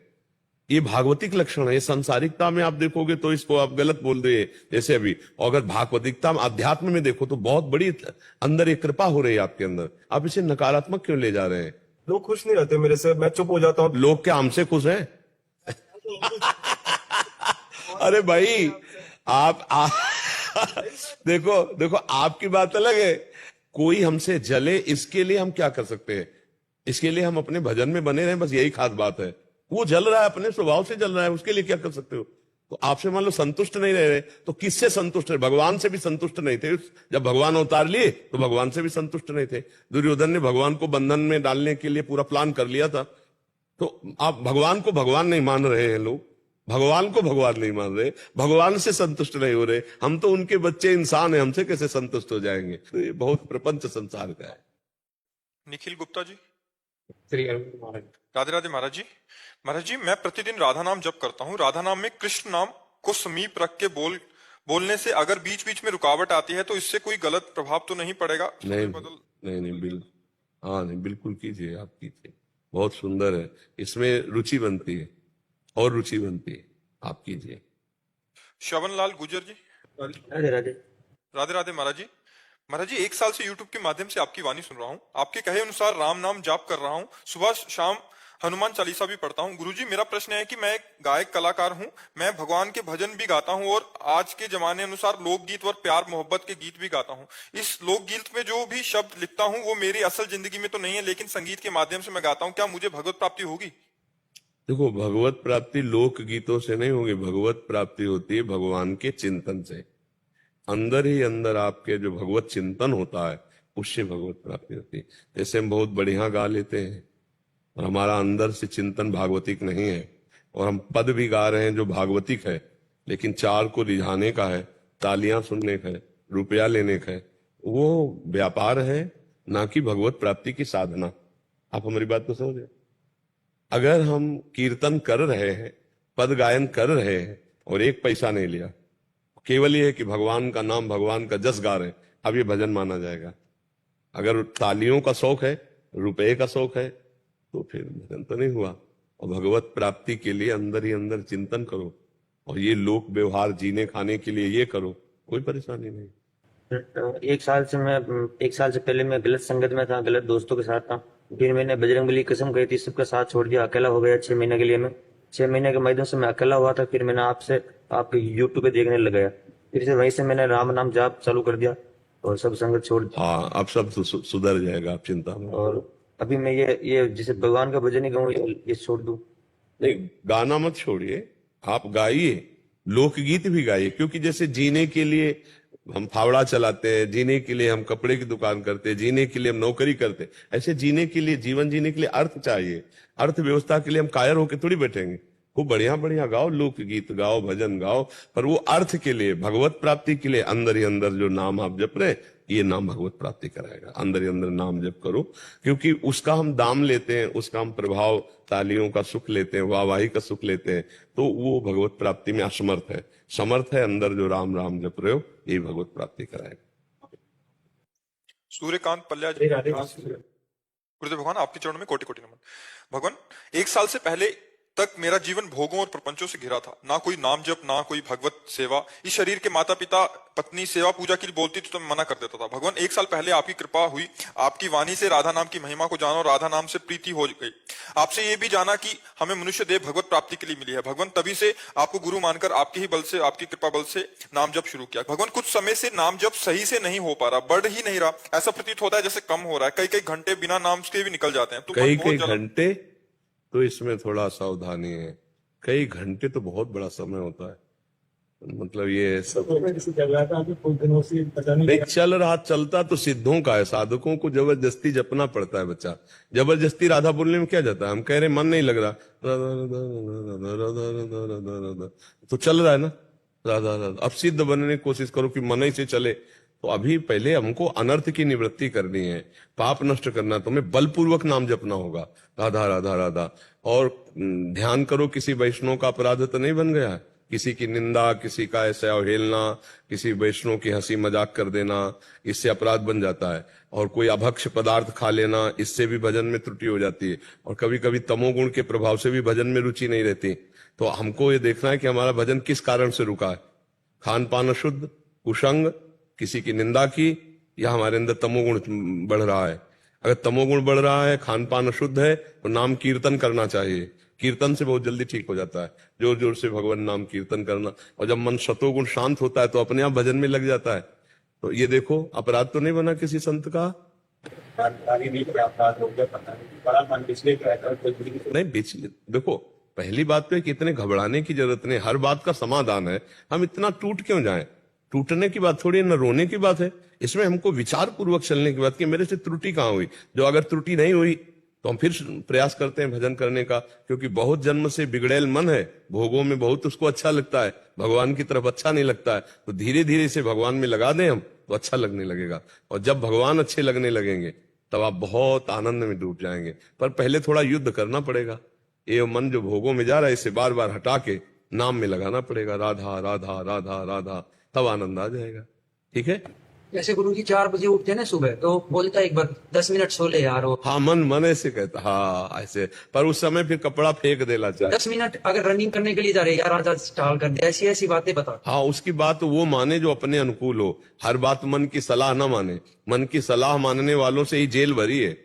ये भागवतिक लक्षण है। ये संसारिकता में आप देखोगे तो इसको आप गलत बोल रहे हैं जैसे अभी, और अगर भागवतिकता में, अध्यात्म में देखो तो बहुत बड़ी अंदर एक कृपा हो रही है आपके अंदर। आप इसे नकारात्मक क्यों ले जा रहे हैं? लोग खुश नहीं रहते मेरे से, मैं चुप हो जाता हूँ। लोग क्या हमसे खुश हैं? अरे भाई आप देखो आपकी बात अलग है। कोई हमसे जले, इसके लिए हम क्या कर सकते हैं? इसके लिए हम अपने भजन में बने रहें, बस यही खास बात है। वो जल रहा है, अपने स्वभाव से जल रहा है, उसके लिए क्या कर सकते हो? तो आपसे मान लो संतुष्ट नहीं रह रहे, तो किससे संतुष्ट है? भगवान से भी संतुष्ट नहीं थे। जब भगवान अवतार लिए तो भगवान से भी संतुष्ट नहीं थे। दुर्योधन ने भगवान को बंधन में डालने के लिए पूरा प्लान कर लिया था। तो आप भगवान को भगवान नहीं मान रहे हैं, लोग भगवान को भगवान नहीं मान रहे, भगवान से संतुष्ट नहीं हो रहे। हम तो उनके बच्चे इंसान हैं, हमसे कैसे संतुष्ट हो जाएंगे? तो ये बहुत प्रपंच संसार का है। निखिल गुप्ता जी, श्री अरविंद महाराज। राधे राधे महाराज जी। महाराज जी, मैं प्रतिदिन राधा नाम जप करता हूँ। राधा नाम में कृष्ण नाम को समीप रख के बोलने से अगर बीच बीच में रुकावट आती है तो इससे कोई गलत प्रभाव तो नहीं पड़ेगा? नहीं, बिल्कुल, हाँ नहीं, बिल्कुल कीजिए, आप कीजिए, बहुत सुंदर है। इसमें रुचि बनती है और रुचि बनती है, आप कीजिए। श्रवण लाल गुजर जी, राधे राधे। राधे राधे महाराज जी। महाराज जी, 1 साल से YouTube के माध्यम से आपकी वाणी सुन रहा हूँ। आपके कहे अनुसार राम नाम जाप कर रहा हूँ, सुबह शाम हनुमान चालीसा भी पढ़ता हूँ। गुरुजी, मेरा प्रश्न है कि मैं एक गायक कलाकार हूँ, मैं भगवान के भजन भी गाता हूँ और आज के जमाने अनुसार लोकगीत और प्यार मोहब्बत के गीत भी गाता हूँ। इस लोकगीत में जो भी शब्द लिखता हूँ वो मेरी असल जिंदगी में तो नहीं है, लेकिन संगीत के माध्यम से मैं गाता हूँ। क्या मुझे भगवत प्राप्ति होगी? देखो, भगवत प्राप्ति लोक गीतों से नहीं होगी, भगवत प्राप्ति होती है भगवान के चिंतन से। अंदर ही अंदर आपके जो भगवत चिंतन होता है उससे भगवत प्राप्ति होती है। जैसे हम बहुत बढ़िया गा लेते हैं और हमारा अंदर से चिंतन भागवतिक नहीं है, और हम पद भी गा रहे हैं जो भागवतिक है, लेकिन 4 को रिझाने का है, तालियां सुनने का है, रुपया लेने का है, वो व्यापार है, ना कि भगवत प्राप्ति की साधना। आप हमारी बात को समझे? अगर हम कीर्तन कर रहे हैं, पद गायन कर रहे हैं और 1 पैसा नहीं लिया, केवल ये है कि भगवान का नाम, भगवान का जस गा रहे हैं, अब ये भजन माना जाएगा। अगर तालियों का शौक है, रुपए का शौक है, तो फिर भजन तो नहीं हुआ। और भगवत प्राप्ति के लिए अंदर ही अंदर चिंतन करो, और ये लोक व्यवहार जीने खाने के लिए ये करो, कोई परेशानी नहीं। 1 साल से पहले मैं गलत संगत में था, गलत दोस्तों के साथ था। फिर मैंने बजरंगबली की कसम कही थी, सबका साथ छोड़ दिया, अकेला हो गया 6 महीने के लिए। मैं 6 महीने के माध्यम से मैं अकेला हुआ था। फिर मैंने आपके यूट्यूब पे देखने लग गया, फिर से वहीं से मैंने राम नाम जाप चालू कर दिया और सब संगत छोड़ दिया। हाँ, अब सब सुधर जाएगा, आप चिंता मत। और अभी मैं ये जैसे भगवान का भजन ही गाऊं, ये छोड़ दूं? नहीं, गाना मत छोड़िए, आप गाइए, लोकगीत भी गाइए, क्योंकि जैसे जीने के लिए हम फावड़ा चलाते हैं, जीने के लिए हम कपड़े की दुकान करते हैं, जीने के लिए हम नौकरी करते हैं। ऐसे जीने के लिए, जीवन जीने के लिए अर्थ चाहिए। अर्थव्यवस्था के लिए हम कायर होकर थोड़ी बैठेंगे। खूब बढ़िया बढ़िया गाओ, लोकगीत गाओ, भजन गाओ, पर वो अर्थ के लिए, भगवत प्राप्ति के लिए अंदर ही अंदर जो नाम आप जप रहे, ये नाम भगवत प्राप्ति कराएगा। अंदर ही अंदर नाम जप करो, क्योंकि उसका हम दाम लेते हैं, उसका हम प्रभाव, तालियों का सुख लेते हैं, वाहवाही का सुख लेते हैं, तो वो भगवत प्राप्ति में असमर्थ है। समर्थ है अंदर जो राम राम जप रहे हो, ये भगवत प्राप्ति कराएगा। सूर्यकांत पल्या जी, गुरुदेव भगवान आपके चरणों में कोटि कोटि नमन। भगवान, 1 साल से पहले तक मेरा जीवन भोगों और प्रपंचों से घिरा था। ना कोई नाम जप, ना कोई भगवत सेवा। इस शरीर के माता पिता पत्नी सेवा पूजा के लिए बोलती थी तो मैं मना कर देता था। भगवान, 1 साल पहले आपकी कृपा हुई, आपकी वाणी से राधा नाम की महिमा को जाना और राधा नाम से प्रीति हो गई। आपसे ये भी जाना कि हमें मनुष्य देह भगवत प्राप्ति के लिए मिली है। भगवान, तभी से आपको गुरु मानकर आपके ही बल से, आपकी कृपा बल से नाम जप शुरू किया। भगवान, कुछ समय से नाम जप सही से नहीं हो पा रहा, बढ़ ही नहीं रहा। ऐसा प्रतीत होता है जैसे कम हो रहा है। कई कई घंटे बिना नाम के भी निकल जाते हैं। तो कई मन बहुत कई ज्यादा- घंटे, तो इसमें थोड़ा सावधानी है। कई घंटे तो बहुत बड़ा समय होता है। मतलब ये सब नहीं चल रहा, चलता तो सिद्धों का है। साधकों को जबरदस्ती जपना पड़ता है। बच्चा जबरदस्ती राधा बोलने में क्या जाता है? हम कह रहे मन नहीं लग रहा, तो चल रहा है ना राधा राधा। अब सिद्ध बनने की कोशिश करो कि मन ही से चले। तो अभी पहले हमको अनर्थ की निवृत्ति करनी है, पाप नष्ट करना, तो हमें बलपूर्वक नाम जपना होगा, राधा राधा राधा। और ध्यान करो किसी वैष्णव का अपराध तो नहीं बन गया है। किसी की निंदा, किसी का ऐसा अवहेलना, किसी वैष्णव की हंसी मजाक कर देना, इससे अपराध बन जाता है। और कोई अभक्ष पदार्थ खा लेना, इससे भी भजन में त्रुटि हो जाती है। और कभी कभी तमोगुण के प्रभाव से भी भजन में रुचि नहीं रहती। तो हमको ये देखना है कि हमारा भजन किस कारण से रुका है। खान पान अशुद्ध, कुसंग, किसी की निंदा की, या हमारे अंदर तमोगुण बढ़ रहा है। अगर तमोगुण बढ़ रहा है, खान पान अशुद्ध है, तो नाम कीर्तन करना चाहिए। कीर्तन से बहुत जल्दी ठीक हो जाता है। जोर जोर से भगवान नाम कीर्तन करना। और जब मन सतोगुण शांत होता है तो अपने आप भजन में लग जाता है। तो ये देखो, अपराध तो नहीं बना किसी संत का? नहीं, देखो, पहली बात तो है कि इतने घबराने की जरूरत नहीं। हर बात का समाधान है। हम इतना टूट क्यों जाएं? टूटने की बात थोड़ी, न रोने की बात है। इसमें हमको विचार पूर्वक चलने की बात कि मेरे से त्रुटि कहाँ हुई। जो अगर त्रुटि नहीं हुई तो हम फिर प्रयास करते हैं भजन करने का, क्योंकि बहुत जन्म से बिगड़ेल मन है। भोगों में बहुत उसको अच्छा लगता है, भगवान की तरफ अच्छा नहीं लगता है। तो धीरे धीरे इसे भगवान में लगा दें हम, तो अच्छा लगने लगेगा। और जब भगवान अच्छे लगने लगेंगे तब आप बहुत आनंद में डूब जाएंगे। पर पहले थोड़ा युद्ध करना पड़ेगा। ये मन जो भोगों में जा रहा है, इसे बार बार हटा के नाम में लगाना पड़ेगा। राधा राधा राधा राधा, तब आनंद आ जाएगा। ठीक है? जैसे गुरु जी 4 बजे उठते हैं ना सुबह, तो बोलता है एक बार 10 मिनट सो ले यार। वो हाँ, मन ऐसे कहता, हाँ ऐसे। पर उस समय फिर कपड़ा फेंक देना चाहिए। 10 मिनट अगर रनिंग करने के लिए जा रहे हैं, यार आज स्टाल कर दे, ऐसी ऐसी बातें बता। हाँ, उसकी बात वो माने जो अपने अनुकूल हो। हर बात मन की सलाह ना माने। मन की सलाह मानने वालों से ही जेल भरी है।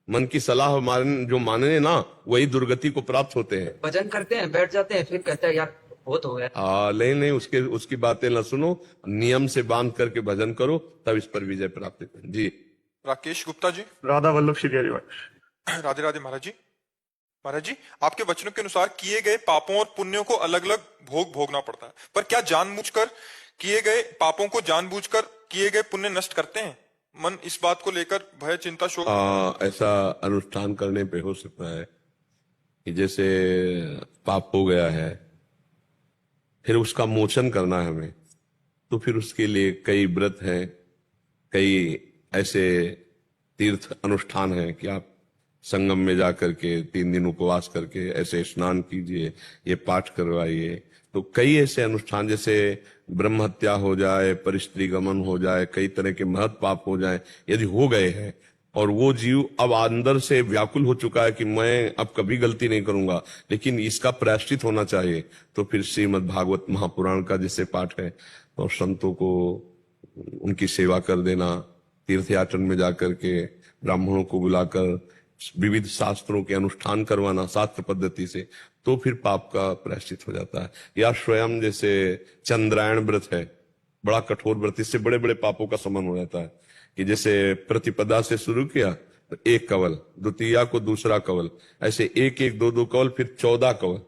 मन की सलाह जो मानने ना, वही दुर्गति को प्राप्त होते हैं। भजन करते हैं, बैठ जाते हैं, फिर कहते हैं यार बहुत हो गया। नहीं, उसकी बातें ना सुनो। नियम से बांध करके भजन करो, तब इस पर विजय प्राप्त करें। जी। राकेश गुप्ता जी, राधा वल्लभ श्री हरिवंश। राधे राधे महाराज जी। महाराज जी, आपके वचनों के अनुसार किए गए पापों और पुण्यों को अलग अलग भोगना पड़ता है, पर क्या जानबूझकर किए गए पापों को जानबूझकर किए गए पुण्य नष्ट करते हैं? मन इस बात को लेकर भय, चिंता, शोक। ऐसा अनुष्ठान करने पे हो सकता है कि जैसे पाप हो गया है, फिर उसका मोचन करना है हमें, तो फिर उसके लिए कई व्रत हैं, कई ऐसे तीर्थ अनुष्ठान हैं कि आप संगम में जाकर के 3 दिन उपवास करके ऐसे स्नान कीजिए, ये पाठ करवाइए। तो कई ऐसे अनुष्ठान, जैसे ब्रह्म हत्या हो जाए, परिस्त्री गमन हो जाए, कई तरह के महत् पाप हो जाए, यदि हो गए हैं और वो जीव अब अंदर से व्याकुल हो चुका है कि मैं अब कभी गलती नहीं करूंगा, लेकिन इसका प्रायश्चित होना चाहिए, तो फिर श्रीमद् भागवत महापुराण का जैसे पाठ है, और संतों को उनकी सेवा कर देना, तीर्थ यात्रा में जाकर के ब्राह्मणों को बुलाकर विविध शास्त्रों के अनुष्ठान करवाना शास्त्र पद्धति से, तो फिर पाप का प्रायश्चित हो जाता है। या स्वयं जैसे चंद्रायण व्रत है, बड़ा कठोर व्रत, इससे बड़े बड़े पापों का समन हो जाता है। कि जैसे प्रतिपदा से शुरू किया तो 1 कवल, द्वितीया को दूसरा कवल, ऐसे 1-1, 2-2 कवल, फिर 14 कवल,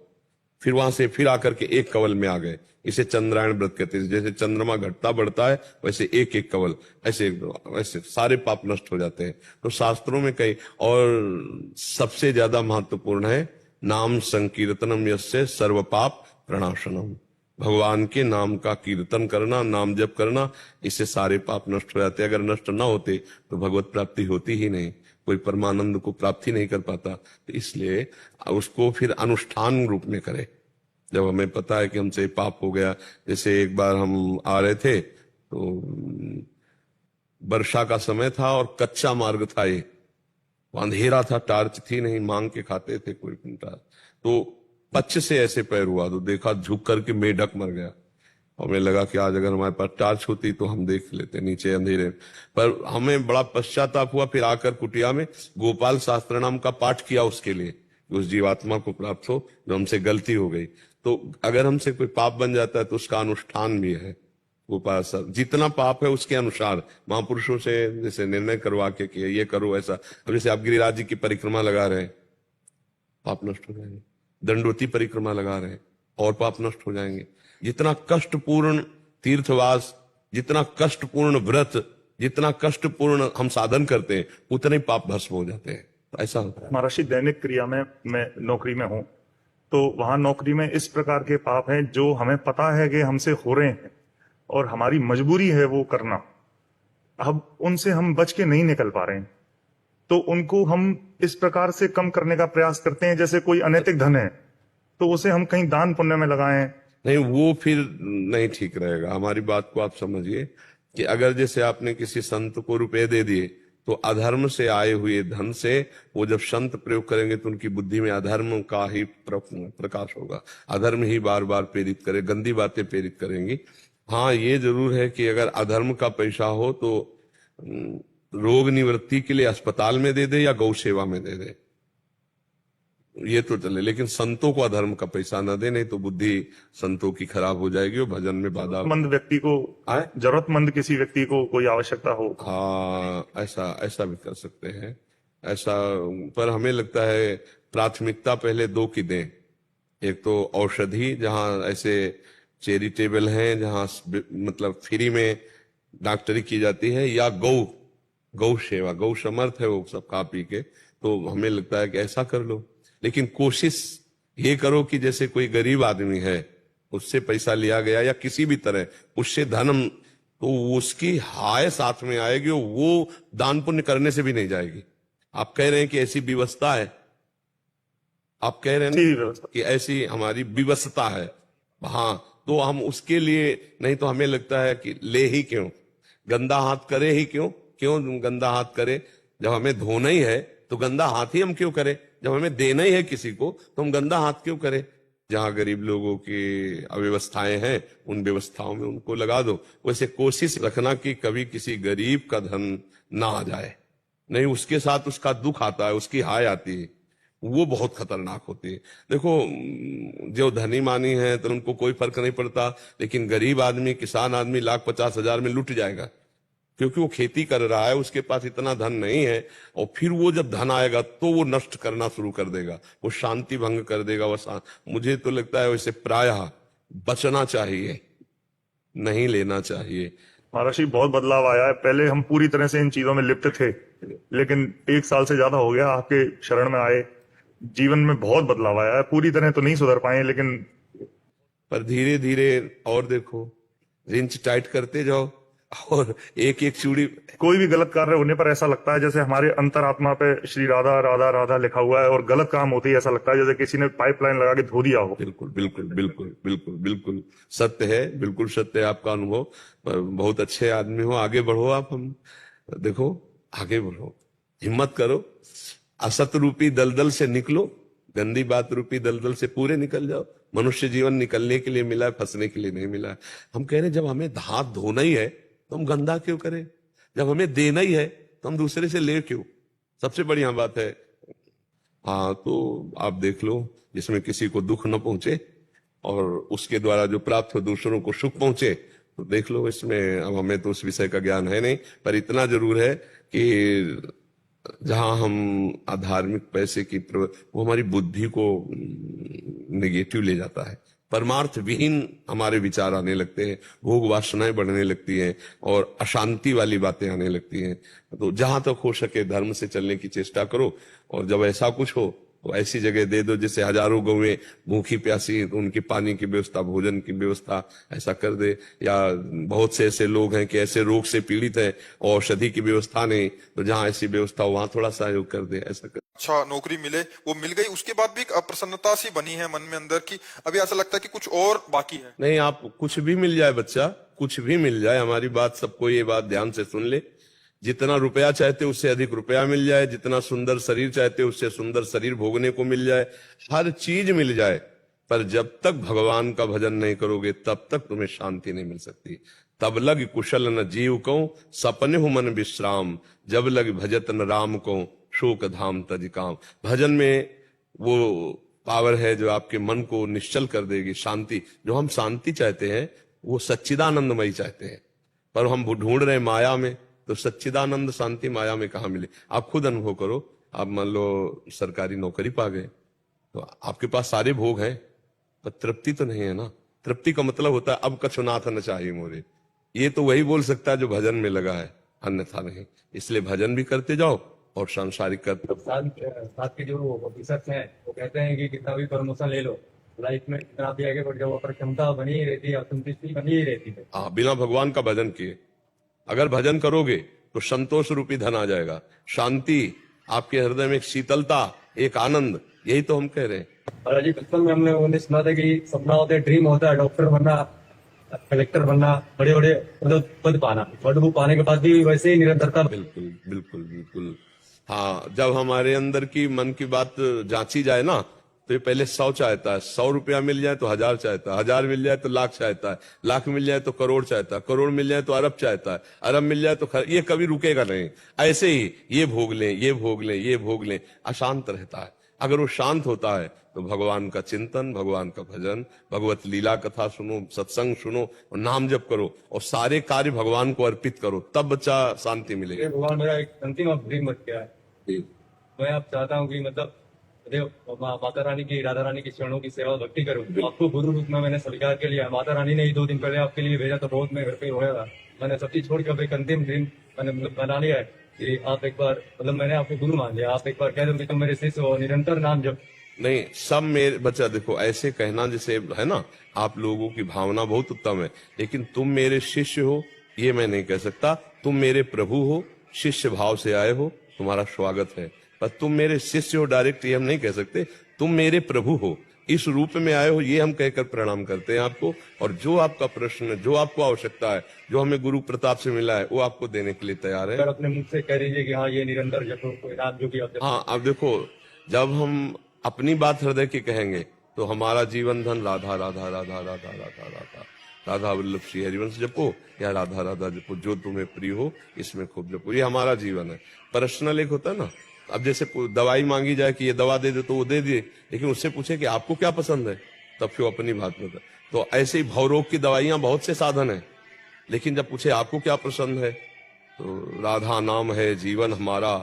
फिर वहां से फिर आकर के 1 कवल में आ गए, इसे चंद्रायण व्रत कहते हैं। जैसे चंद्रमा घटता बढ़ता है वैसे एक एक कवल, ऐसे वैसे सारे पाप नष्ट हो जाते हैं। तो शास्त्रों में कई, और सबसे ज्यादा महत्वपूर्ण है नाम संकीर्तनम यस्य सर्व पाप प्रणाशनम। भगवान के नाम का कीर्तन करना, नाम जप करना, इससे सारे पाप नष्ट हो जाते। अगर नष्ट ना होते तो भगवत प्राप्ति होती ही नहीं, कोई परमानंद को प्राप्ति नहीं कर पाता। तो इसलिए उसको फिर अनुष्ठान रूप में करे। जब हमें पता है कि हमसे पाप हो गया, जैसे एक बार हम आ रहे थे तो वर्षा का समय था और कच्चा मार्ग था, ये अंधेरा था, टार्च थी नहीं, मांग के खाते थे कोई टार्च, तो पच्च से ऐसे पैर हुआ तो देखा झुक करके मेढक मर गया। हमें लगा कि आज अगर हमारे पास टार्च होती तो हम देख लेते नीचे अंधेरे, पर हमें बड़ा पश्चाताप हुआ। फिर आकर कुटिया में गोपाल शास्त्र नाम का पाठ किया उसके लिए, उस जीवात्मा को प्राप्त हो जो हमसे गलती हो गई। तो अगर हमसे कोई पाप बन जाता है तो उसका अनुष्ठान भी है। गोपाल शास्त्र जितना पाप है उसके अनुसार महापुरुषों से जैसे निर्णय करवा के कि ये करो ऐसा। अब जैसे आप गिरिराज जी की परिक्रमा लगा रहे हैं, पाप नष्ट हो जाएंगे। दंडवती परिक्रमा लगा रहे हैं और पाप नष्ट हो जाएंगे। जितना कष्टपूर्ण तीर्थवास, जितना कष्टपूर्ण व्रत, जितना कष्टपूर्ण हम साधन करते हैं उतने पाप भस्म हो जाते हैं। तो ऐसा होता है। महर्षि, दैनिक क्रिया में मैं नौकरी में हूँ, तो वहां नौकरी में इस प्रकार के पाप हैं जो हमें पता है कि हमसे हो रहे हैं और हमारी मजबूरी है वो करना। अब उनसे हम बच के नहीं निकल पा रहे हैं, तो उनको हम इस प्रकार से कम करने का प्रयास करते हैं। जैसे कोई अनैतिक धन है तो उसे हम कहीं दान पुण्य में लगाएं। नहीं, वो फिर नहीं ठीक रहेगा। हमारी बात को आप समझिए कि अगर जैसे आपने किसी संत को रुपए दे दिए तो अधर्म से आए हुए धन से वो जब संत प्रयोग करेंगे तो उनकी बुद्धि में अधर्म का ही प्रकाश होगा, अधर्म ही बार बार प्रेरित करे, गंदी बातें प्रेरित करेंगी। हाँ, ये जरूर है कि अगर अधर्म का पैसा हो तो रोग निवृत्ति के लिए अस्पताल में दे दे या गौ सेवा में दे दे, ये तो चले, लेकिन संतों को अधर्म का पैसा न दे, नहीं तो बुद्धि संतों की खराब हो जाएगी और भजन में बाधा। जरूरतमंद व्यक्ति को, जरूरतमंद किसी व्यक्ति को कोई आवश्यकता हो, हाँ, ऐसा भी कर सकते हैं ऐसा। पर हमें लगता है प्राथमिकता पहले दो की दें। एक तो औषधि, जहां ऐसे चैरिटेबल हैं जहां मतलब फ्री में डॉक्टरी की जाती है, या गौ सेवा। गौ समर्थ है वो सब खा पी के, तो हमें लगता है कि ऐसा कर लो। लेकिन कोशिश ये करो कि जैसे कोई गरीब आदमी है उससे पैसा लिया गया या किसी भी तरह उससे धन, तो उसकी हाय साथ में आएगी, वो दान पुण्य करने से भी नहीं जाएगी। आप कह रहे हैं कि ऐसी व्यवस्था है, आप कह रहे हैं कि ऐसी हमारी व्यवस्था है, हाँ, तो हम उसके लिए नहीं, तो हमें लगता है कि ले ही क्यों, गंदा हाथ करे ही क्यों गंदा हाथ करे। जब हमें धोना ही है तो गंदा हाथ ही हम क्यों करें, जब हमें देना ही है किसी को तो हम गंदा हाथ क्यों करें। जहां गरीब लोगों की अव्यवस्थाएं हैं उन व्यवस्थाओं में उनको लगा दो। वैसे कोशिश रखना कि कभी किसी गरीब का धन ना आ जाए, नहीं उसके साथ उसका दुख आता है, उसकी हाय आती है, वो बहुत खतरनाक होती है। देखो, जो धनी मानी है तो उनको कोई फर्क नहीं पड़ता, लेकिन गरीब आदमी, किसान आदमी 1,50,000 में लुट जाएगा, क्योंकि वो खेती कर रहा है, उसके पास इतना धन नहीं है, और फिर वो जब धन आएगा तो वो नष्ट करना शुरू कर देगा, वो शांति भंग कर देगा। मुझे तो लगता है वैसे प्रायः बचना चाहिए, नहीं लेना चाहिए। महर्षि, बहुत बदलाव आया है। पहले हम पूरी तरह से इन चीजों में लिप्त थे, लेकिन 1 साल से ज्यादा हो गया आपके शरण में आए, जीवन में बहुत बदलाव आया है। पूरी तरह तो नहीं सुधर पाए, लेकिन पर धीरे धीरे, और देखो, रिंच टाइट करते जाओ और एक एक चूड़ी। कोई भी गलत कार्य होने पर ऐसा लगता है जैसे हमारे अंतरात्मा पे श्री राधा राधा राधा लिखा हुआ है, और गलत काम होते ही ऐसा लगता है जैसे किसी ने पाइपलाइन लगा के धो दिया हो। बिल्कुल बिल्कुल बिल्कुल बिल्कुल बिल्कुल सत्य है, बिल्कुल सत्य है आपका अनुभव। बहुत अच्छे आदमी हो, आगे बढ़ो आप। हम देखो, आगे बढ़ो, हिम्मत करो, असत रूपी दलदल से निकलो, गंदी बात रूपी दलदल से पूरे निकल जाओ। मनुष्य जीवन निकलने के लिए मिला है, फंसने के लिए नहीं मिला है। हम कह रहे हैं जब हमें हाथ धोना ही है तो हम गंदा क्यों करें, जब हमें देना ही है तो हम दूसरे से ले क्यों। सबसे बढ़िया बात है। हाँ, तो आप देख लो, जिसमें किसी को दुख न पहुंचे और उसके द्वारा जो प्राप्त हो दूसरों को सुख पहुंचे, तो देख लो इसमें। अब हमें तो उस विषय का ज्ञान है नहीं, पर इतना जरूर है कि जहां हम अधार्मिक पैसे की वो हमारी बुद्धि को नेगेटिव ले जाता है, परमार्थ विहीन हमारे विचार आने लगते हैं, भोग वासनाएं बढ़ने लगती हैं और अशांति वाली बातें आने लगती हैं। तो जहां तक हो सके धर्म से चलने की चेष्टा करो, और जब ऐसा कुछ हो तो ऐसी जगह दे दो जैसे हजारों गौएं भूखी प्यासी, तो उनकी पानी की व्यवस्था, भोजन की व्यवस्था ऐसा कर दे। या बहुत से ऐसे लोग हैं कि ऐसे रोग से पीड़ित हैं, औषधि की व्यवस्था नहीं, तो जहां ऐसी व्यवस्था हो वहां थोड़ा सहयोग कर दे, ऐसा कर। अच्छा नौकरी मिले, वो मिल गई, उसके बाद भी एक अप्रसन्नता सी बनी है मन में अंदर की, अभी ऐसा लगता है कि कुछ और बाकी है। नहीं, आप कुछ भी मिल जाए बच्चा, कुछ भी मिल जाए, हमारी बात सबको ये बात ध्यान से सुन ले। जितना रुपया चाहते उससे अधिक रुपया मिल जाए, जितना सुंदर शरीर चाहते उससे सुंदर शरीर भोगने को मिल जाए, हर चीज मिल जाए, पर जब तक भगवान का भजन नहीं करोगे तब तक तुम्हें शांति नहीं मिल सकती। तब लग कुशल न जीव को सपने हो मन विश्राम, जब लग भजत न राम को शोक धाम तज काम। भजन में वो पावर है जो आपके मन को निश्चल कर देगी, शांति। जो हम शांति चाहते हैं वो सच्चिदानंदमयी चाहते हैं, पर हम ढूंढ रहे हैं माया में, तो सच्चिदानंद शांति माया में कहाँ मिले। आप खुद अनुभव करो, आप मान लो सरकारी नौकरी पा गए, तो आपके पास सारे भोग हैं, पर तृप्ति तो नहीं है ना। तृप्ति का मतलब होता है अब कछु नाथ न चाहिए मोरे, ये तो वही बोल सकता है जो भजन में लगा है, अन्यथा नहीं। इसलिए भजन भी करते जाओ और सांसारिक करते। साथ के जो ऑफिसर्स हैं वो कहते हैं कि कितना भी प्रमोशन ले लो, लाइफ में कितना भी आगे बढ़ जाओ, पर क्षमता बनी ही रहती है, असंतुष्टि बनी ही रहती है। हाँ, बिना भगवान का भजन किए अगर भजन करोगे तो संतोष रूपी धन आ जाएगा, शांति, आपके हृदय में एक शीतलता, एक आनंद, यही तो हम कह रहे हैं। और अजी बचपन में हमने सुना था कि सपना होता है, ड्रीम होता है डॉक्टर बनना, कलेक्टर बनना, बड़े बड़े मतलब पद पाना, बट वो पाने के बाद भी वैसे ही निरंतरता। बिल्कुल बिल्कुल बिल्कुल। हाँ, जब हमारे अंदर की मन की बात जांची जाए ना, तो ये पहले 100 चाहता है, 100 रुपया मिल जाए तो 1000 चाहता है, 1000 मिल जाए तो लाख चाहता है, लाख मिल जाए तो करोड़ चाहता है, करोड़ मिल जाए तो अरब चाहता है, अरब मिल जाए तो ये कभी रुकेगा नहीं। ऐसे ही ये भोग लें, ये भोग लें, ये भोग लें, अशांत रहता है। अगर वो शांत होता है तो भगवान का चिंतन, भगवान का भजन, भगवत लीला कथा सुनो, सत्संग सुनो और नाम जप करो और सारे कार्य भगवान को अर्पित करो, तब बच्चा शांति मिलेगी। भगवान मेरा एक अंतिम ड्रीम बन गया है। मैं अब चाहता हूँ कि मतलब माता रानी की, राधा रानी की चरणों की सेवा भक्ति करूँ। आपको गुरु रूप में मैंने स्वीकार कर लिया। माता रानी ने ही 2 दिन पहले आपके लिए भेजा, तो बहुत मैं घर पे रोया था। मैंने सब चीज छोड़ के अब एक अंतिम ड्रीम मैंने मतलब बना लिया है कि आप एक बार, मतलब मैंने आपको गुरु मान लिया, आप एक बार कह दो कि तुम मेरे शिष्य हो, निरंतर नाम जप। नहीं, सब मेरे बच्चा, देखो ऐसे कहना जैसे है ना, आप लोगों की भावना बहुत उत्तम है, लेकिन तुम मेरे शिष्य हो ये मैं नहीं कह सकता। तुम मेरे प्रभु हो, शिष्य भाव से आए हो, तुम्हारा स्वागत है। पर तुम मेरे शिष्य हो डायरेक्ट ये हम नहीं कह सकते। तुम मेरे प्रभु हो, इस रूप में आए हो, ये हम कहकर प्रणाम करते हैं आपको। और जो आपका प्रश्न, जो आपको आवश्यकता है, जो हमें गुरु प्रताप से मिला है, वो आपको देने के लिए तैयार है। अगर अपने मुख से कह दीजिए कि हाँ ये निरंतर जपो, कोई नाम जो भी आप जपो। हाँ, अब देखो, जब हम अपनी बात हृदय की कहेंगे तो हमारा जीवन धन राधा राधा राधा राधा राधा राधा राधा वल्लभ श्री हरिवंश जपो या राधा राधा जपो, जो तुम्हें प्रिय हो इसमें खूब जपो, ये हमारा जीवन है। पर्सनल एक होता है ना, अब जैसे दवाई मांगी जाए कि ये दवा दे दे तो वो दे दिए, लेकिन उससे पूछे कि आपको क्या पसंद है, तब फिर अपनी बात बता। तो ऐसे ही भवरोग की दवाइयां बहुत से साधन है, लेकिन जब पूछे आपको क्या पसंद है, तो राधा नाम है जीवन हमारा,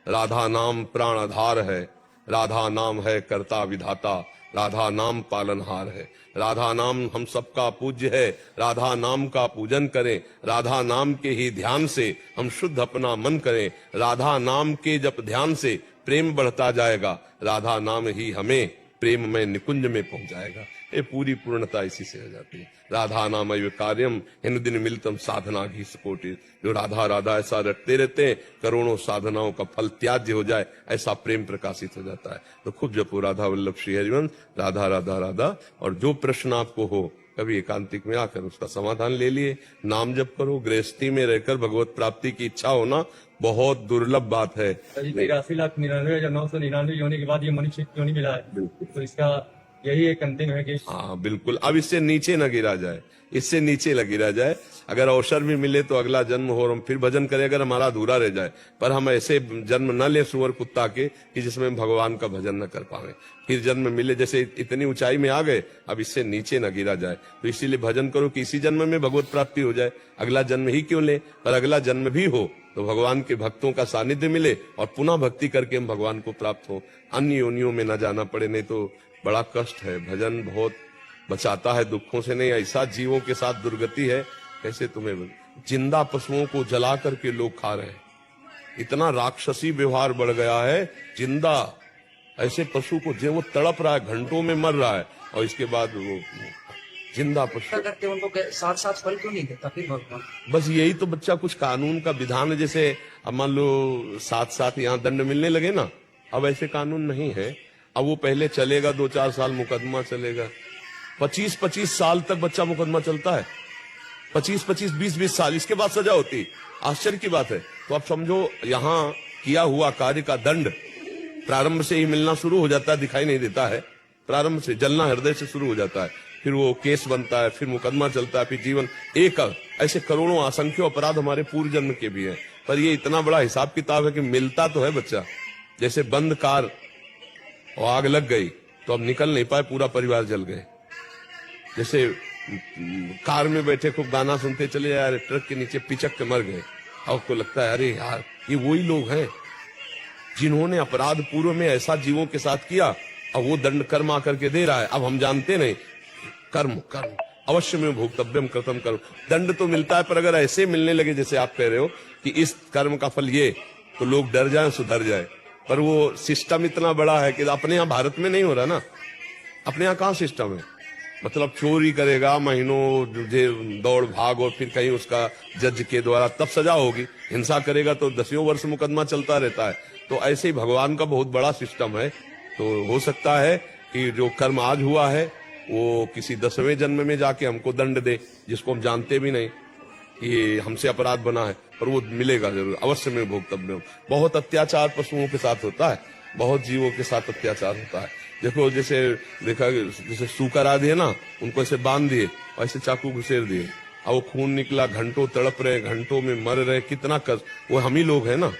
राधा नाम प्राण आधार है, राधा नाम है कर्ता विधाता, राधा नाम पालनहार है, राधा नाम हम सबका पूज्य है, राधा नाम का पूजन करें, राधा नाम के ही ध्यान से हम शुद्ध अपना मन करें, राधा नाम के जप ध्यान से प्रेम बढ़ता जाएगा, राधा नाम ही हमें प्रेम में निकुंज में पहुंचाएगा। ये पूरी पूर्णता इसी से हो जाती है। राधा नाम अय कार्यम हिन दिन मिलतम साधना घी सकोटि। जो राधा राधा ऐसा रटते रहते हैं, करोड़ों साधनाओं का फल त्याज्य हो जाए, ऐसा प्रेम प्रकाशित हो जाता है। तो खूब जपो राधा वल्लभ श्री हरिवंश, राधा राधा राधा। और जो प्रश्न आपको हो, कभी एकांतिक में आकर उसका समाधान ले लिए, नाम जप करो। गृहस्थी में रहकर भगवत प्राप्ति की इच्छा होना बहुत दुर्लभ बात है। 83,99,999 योनि के बाद ये मनुष्य योनि मिला है, तो इसका यही एक अंतिम है कि हाँ बिल्कुल, अब इससे नीचे न गिरा जाए, इससे नीचे न गिरा जाए। अगर अवसर भी मिले तो अगला जन्म हो, हम फिर भजन करें, अगर हमारा अधूरा रह जाए, पर हम ऐसे जन्म न ले सुअर कुत्ता के कि जिसमें भगवान का भजन न कर पाए। फिर जन्म मिले, जैसे इतनी ऊंचाई में आ गए, अब इससे नीचे न गिरा जाए। तो इसीलिए भजन करो कि इसी जन्म में भगवत प्राप्ति हो जाए, अगला जन्म ही क्यों ले, पर अगला जन्म भी हो तो भगवान के भक्तों का सानिध्य मिले और पुनः भक्ति करके हम भगवान को प्राप्त हो, अन्य योनियों में न जाना पड़े। नहीं तो बड़ा कष्ट है। भजन बहुत बचाता है दुखों से नहीं, ऐसा जीवों के साथ दुर्गति है। कैसे तुम्हें जिंदा पशुओं को जला करके लोग खा रहे हैं, इतना राक्षसी व्यवहार बढ़ गया है। जिंदा ऐसे पशु को जो वो तड़प रहा है, घंटों में मर रहा है, और इसके बाद वो जिंदा पशु क्या करते हैं उनको साथ साथ फल क्यों नहीं देता फिर भगवान? बस यही तो बच्चा कुछ कानून का विधान है। जैसे अब मान लो साथ साथ यहाँ दंड मिलने लगे ना, अब ऐसे कानून नहीं है। अब वो पहले चलेगा 2-4 साल मुकदमा चलेगा, 25-25 साल तक बच्चा मुकदमा चलता है, 25-25 20-20 साल, इसके बाद सजा होती। आश्चर्य की बात है। तो आप समझो यहाँ किया हुआ कार्य का दंड प्रारंभ से ही मिलना शुरू हो जाता है, दिखाई नहीं देता है। प्रारंभ से जलना हृदय से शुरू हो जाता है, फिर वो केस बनता है, फिर मुकदमा चलता है, फिर जीवन एक ऐसे करोड़ों असंख्यों अपराध हमारे पूर्व जन्म के भी हैं। पर ये इतना बड़ा हिसाब किताब है कि मिलता तो है बच्चा। जैसे बंद कार और आग लग गई तो अब निकल नहीं पाए, पूरा परिवार जल गए। जैसे कार में बैठे खूब गाना सुनते चले यार, ट्रक के नीचे पिचक के मर गए। अब तो लगता है अरे यार ये वही लोग हैं जिन्होंने अपराध पूर्व में ऐसा जीवों के साथ किया, अब वो दंड कर्म आकर के दे रहा है। अब हम जानते नहीं, कर्म कर्म अवश्य में भोक्तव्यम कृतम कर्म, दंड तो मिलता है। पर अगर ऐसे मिलने लगे जैसे आप कह रहे हो कि इस कर्म का फल ये, तो लोग डर जाएं, सुधर जाए। पर वो सिस्टम इतना बड़ा है कि अपने यहाँ भारत में नहीं हो रहा ना। अपने यहाँ कहाँ सिस्टम है? मतलब चोरी करेगा महीनों दौड़ भाग और फिर कहीं उसका जज के द्वारा तब सजा होगी। हिंसा करेगा तो 10 वर्ष मुकदमा चलता रहता है। तो ऐसे ही भगवान का बहुत बड़ा सिस्टम है। तो हो सकता है कि जो कर्म आज हुआ है वो किसी 10वें जन्म में जाके हमको दंड दे, जिसको हम जानते भी नहीं कि हमसे अपराध बना है, पर वो मिलेगा जरूर, अवश्य में भोक्तव्य। बहुत अत्याचार पशुओं के साथ होता है, बहुत जीवों के साथ अत्याचार होता है। देखो जैसे देखा, जैसे सूकर आदि है ना, उनको ऐसे बांध दिए और ऐसे चाकू घुसेर दिए, और वो खून निकला, घंटों तड़प रहे, घंटों में मर रहे, कितना कष्ट। वो हम ही लोग हैं ना,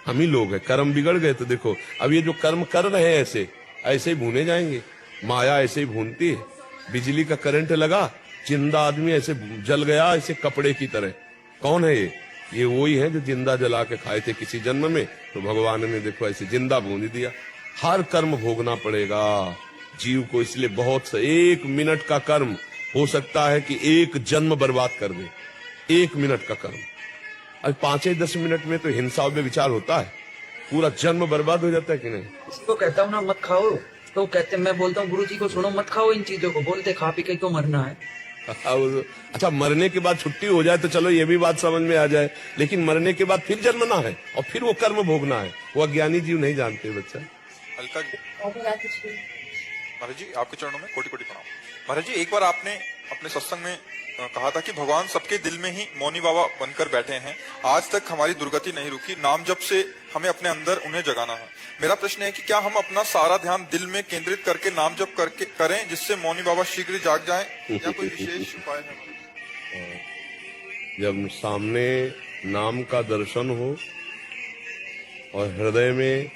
हम ही लोग हैं। कर्म बिगड़ गए तो देखो अब ये जो कर्म कर रहे हैं ऐसे ही भूने जाएंगे। माया ऐसे ही भूनती है। बिजली का करंट लगा, जिंदा आदमी ऐसे जल गया, ऐसे कपड़े की तरह। कौन है ये वही है जो जिंदा जला के खाए थे किसी जन्म में, तो भगवान ने देखो ऐसे जिंदा भून दिया। हर कर्म भोगना पड़ेगा जीव को, इसलिए बहुत से 1 मिनट का कर्म हो सकता है कि 1 जन्म बर्बाद कर दे। 1 मिनट का कर्म, अब 5-10 मिनट में तो हिंसा में विचार होता है, पूरा जन्म बर्बाद हो जाता है कि नहीं? इसको कहता हूँ ना मत खाओ, तो कहते मैं बोलता हूँ गुरुजी को सुनो मत खाओ इन चीजों को, बोलते खा पी के तो मरना है। अच्छा मरने के बाद छुट्टी हो जाए तो चलो ये भी बात समझ में आ जाए, लेकिन मरने के बाद फिर जन्मना है और फिर वो कर्म भोगना है, वो अज्ञानी जीव नहीं जानते बच्चा। अलका जी, महाराज जी आपके चरणों में कोटि कोटि प्रणाम। महाराज जी, एक बार आपने अपने सत्संग में कहा था कि भगवान सबके दिल में ही मौनी बाबा बनकर बैठे हैं। आज तक हमारी दुर्गति नहीं रुकी, नाम जप से हमें अपने अंदर उन्हें जगाना है। मेरा प्रश्न है कि क्या हम अपना सारा ध्यान दिल में केंद्रित करके नाम जप करके करें जिससे मौनी बाबा शीघ्र जाग जाएं, या कोई विशेष उपाय है? जब सामने नाम का दर्शन हो और हृदय में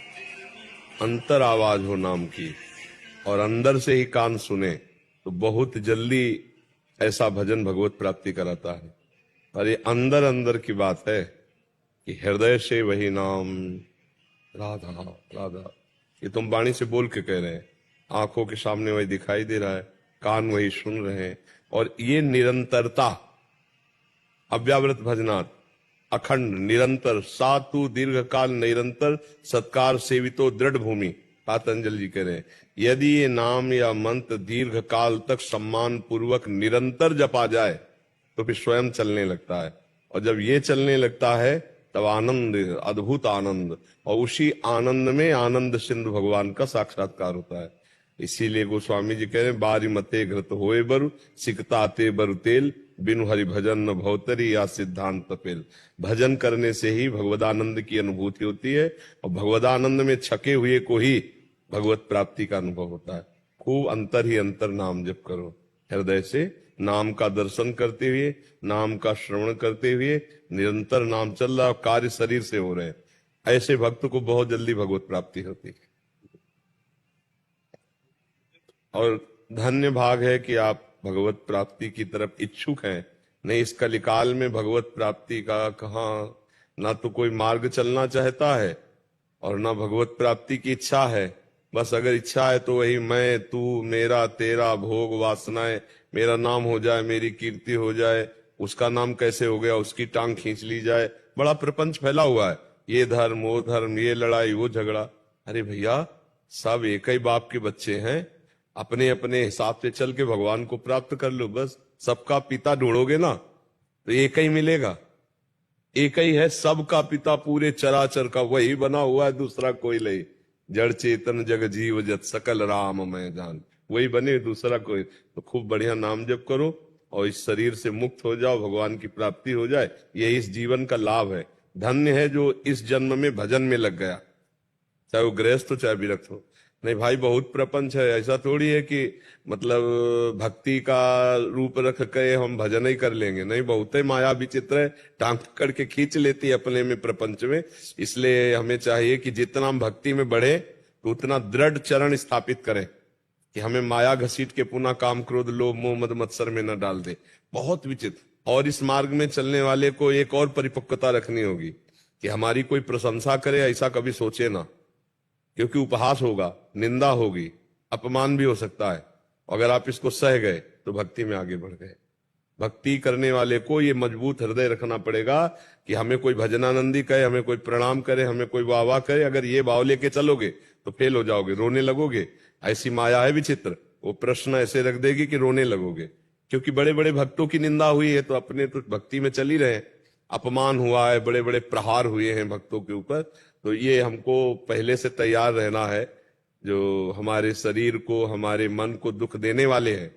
अंतर आवाज हो नाम की, और अंदर से ही कान सुने, तो बहुत जल्दी ऐसा भजन भगवत प्राप्ति कराता है। और ये अंदर अंदर की बात है कि हृदय से वही नाम राधा राधा, ये तुम वाणी से बोल के कह रहे हैं, आंखों के सामने वही दिखाई दे रहा है, कान वही सुन रहे हैं। और ये निरंतरता, अव्यावृत भजनात्, अखंड निरंतर, सातु दीर्घ काल निरंतर सत्कार सेवितो दृढ़ भूमि, पातंजलि जी कह रहे हैं। यदि ये नाम या मंत्र दीर्घ काल तक सम्मान पूर्वक निरंतर जपा जाए तो फिर स्वयं चलने लगता है, और जब ये चलने लगता है तब आनंद, अद्भुत आनंद, और उसी आनंद में आनंद सिंधु भगवान का साक्षात्कार होता है। इसीलिए गोस्वामी जी कह रहे हैं, बारी मते घृत होए बरु सिकताते बरु तेल, बिनु हरि भजन न भवतरी या सिद्धांत पेल। भजन करने से ही भगवदानंद की अनुभूति होती है, और भगवदानंद में छके हुए को ही भगवत प्राप्ति का अनुभव होता है। खूब अंतर ही अंतर नाम जप करो, हृदय से नाम का दर्शन करते हुए, नाम का श्रवण करते हुए, निरंतर नाम चल रहा, कार्य शरीर से हो रहे हैं। ऐसे भक्त को बहुत जल्दी भगवत प्राप्ति होती है। और धन्य भाग है कि आप भगवत प्राप्ति की तरफ इच्छुक हैं। नहीं इस कलिकाल में भगवत प्राप्ति का कहाँ, ना तो कोई मार्ग चलना चाहता है और ना भगवत प्राप्ति की इच्छा है, बस अगर इच्छा है तो वही मैं, तू, मेरा, तेरा, भोग, वासनाएं, मेरा नाम हो जाए, मेरी कीर्ति हो जाए, उसका नाम कैसे हो गया, उसकी टांग खींच ली जाए। बड़ा प्रपंच फैला हुआ है, ये धर्म वो धर्म, ये लड़ाई वो झगड़ा। अरे भैया, सब एक ही बाप के बच्चे हैं, अपने अपने हिसाब से चल के भगवान को प्राप्त कर लो। बस सबका पिता ढूंढोगे ना तो एक ही मिलेगा, एक ही है सबका पिता पूरे चराचर का, वही बना हुआ है, दूसरा कोई नहीं। जड़ चेतन जग जीव जत सकल राम मैं जान, वही बने, दूसरा कोई। तो खूब बढ़िया नाम जप करो और इस शरीर से मुक्त हो जाओ, भगवान की प्राप्ति हो जाए। ये इस जीवन का लाभ है। धन्य है जो इस जन्म में भजन में लग गया, चाहे वो गृहस्थ हो चाहे विरक्त हो। नहीं भाई, बहुत प्रपंच है, ऐसा थोड़ी है कि मतलब भक्ति का रूप रख के हम भजन ही कर लेंगे। नहीं, बहुत ही माया विचित्र है, टांग पकड़ के खींच लेती है अपने में प्रपंच में। इसलिए हमें चाहिए कि जितना हम भक्ति में बढ़े तो उतना दृढ़ चरण स्थापित करें कि हमें माया घसीट के पुनः काम क्रोध लोभ मोह मद मत्सर में न डाल दे। बहुत विचित्र। और इस मार्ग में चलने वाले को एक और परिपक्वता रखनी होगी कि हमारी कोई प्रशंसा करे ऐसा कभी सोचे ना, क्योंकि उपहास होगा, निंदा होगी, अपमान भी हो सकता है। अगर आप इसको सह गए तो भक्ति में आगे बढ़ गए। भक्ति करने वाले को ये मजबूत हृदय रखना पड़ेगा कि हमें कोई भजनानंदी कहे, हमें कोई प्रणाम करे, हमें कोई वाह वाह करे, अगर ये भाव लेके चलोगे तो फेल हो जाओगे, रोने लगोगे। ऐसी माया है विचित्र, वो प्रश्न ऐसे रख देगी कि रोने लगोगे। क्योंकि बड़े बड़े भक्तों की निंदा हुई है तो अपने तो भक्ति में चल ही रहे, अपमान हुआ है, बड़े बड़े प्रहार हुए हैं भक्तों के ऊपर। तो ये हमको पहले से तैयार रहना है। जो हमारे शरीर को, हमारे मन को दुख देने वाले हैं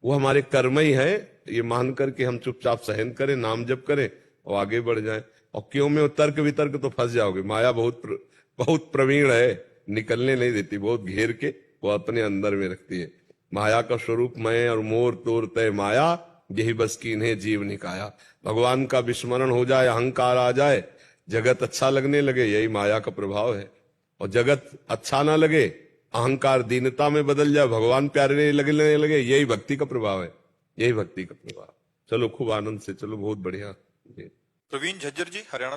वो हमारे कर्म ही है, ये मान करके हम चुपचाप सहन करें, नाम जप करें और आगे बढ़ जाएं। और क्यों में वो तर्क वितर्क तो फंस जाओगे। माया बहुत प्रवीण है, निकलने नहीं देती, बहुत घेर के वो अपने अंदर में रखती है। माया का स्वरूप मैं और मोर तोर तय माया, यही बस कीन्हे जीव निकाया। भगवान का विस्मरण हो जाए, अहंकार आ जाए, जगत अच्छा लगने लगे, यही माया का प्रभाव है। और जगत अच्छा ना लगे, अहंकार दीनता में बदल जाए, भगवान प्यारे लगने लगे, यही भक्ति का प्रभाव है, यही भक्ति का प्रभाव। चलो खूब आनंद से चलो, बहुत बढ़िया। प्रवीण झज्जर जी, हरियाणा।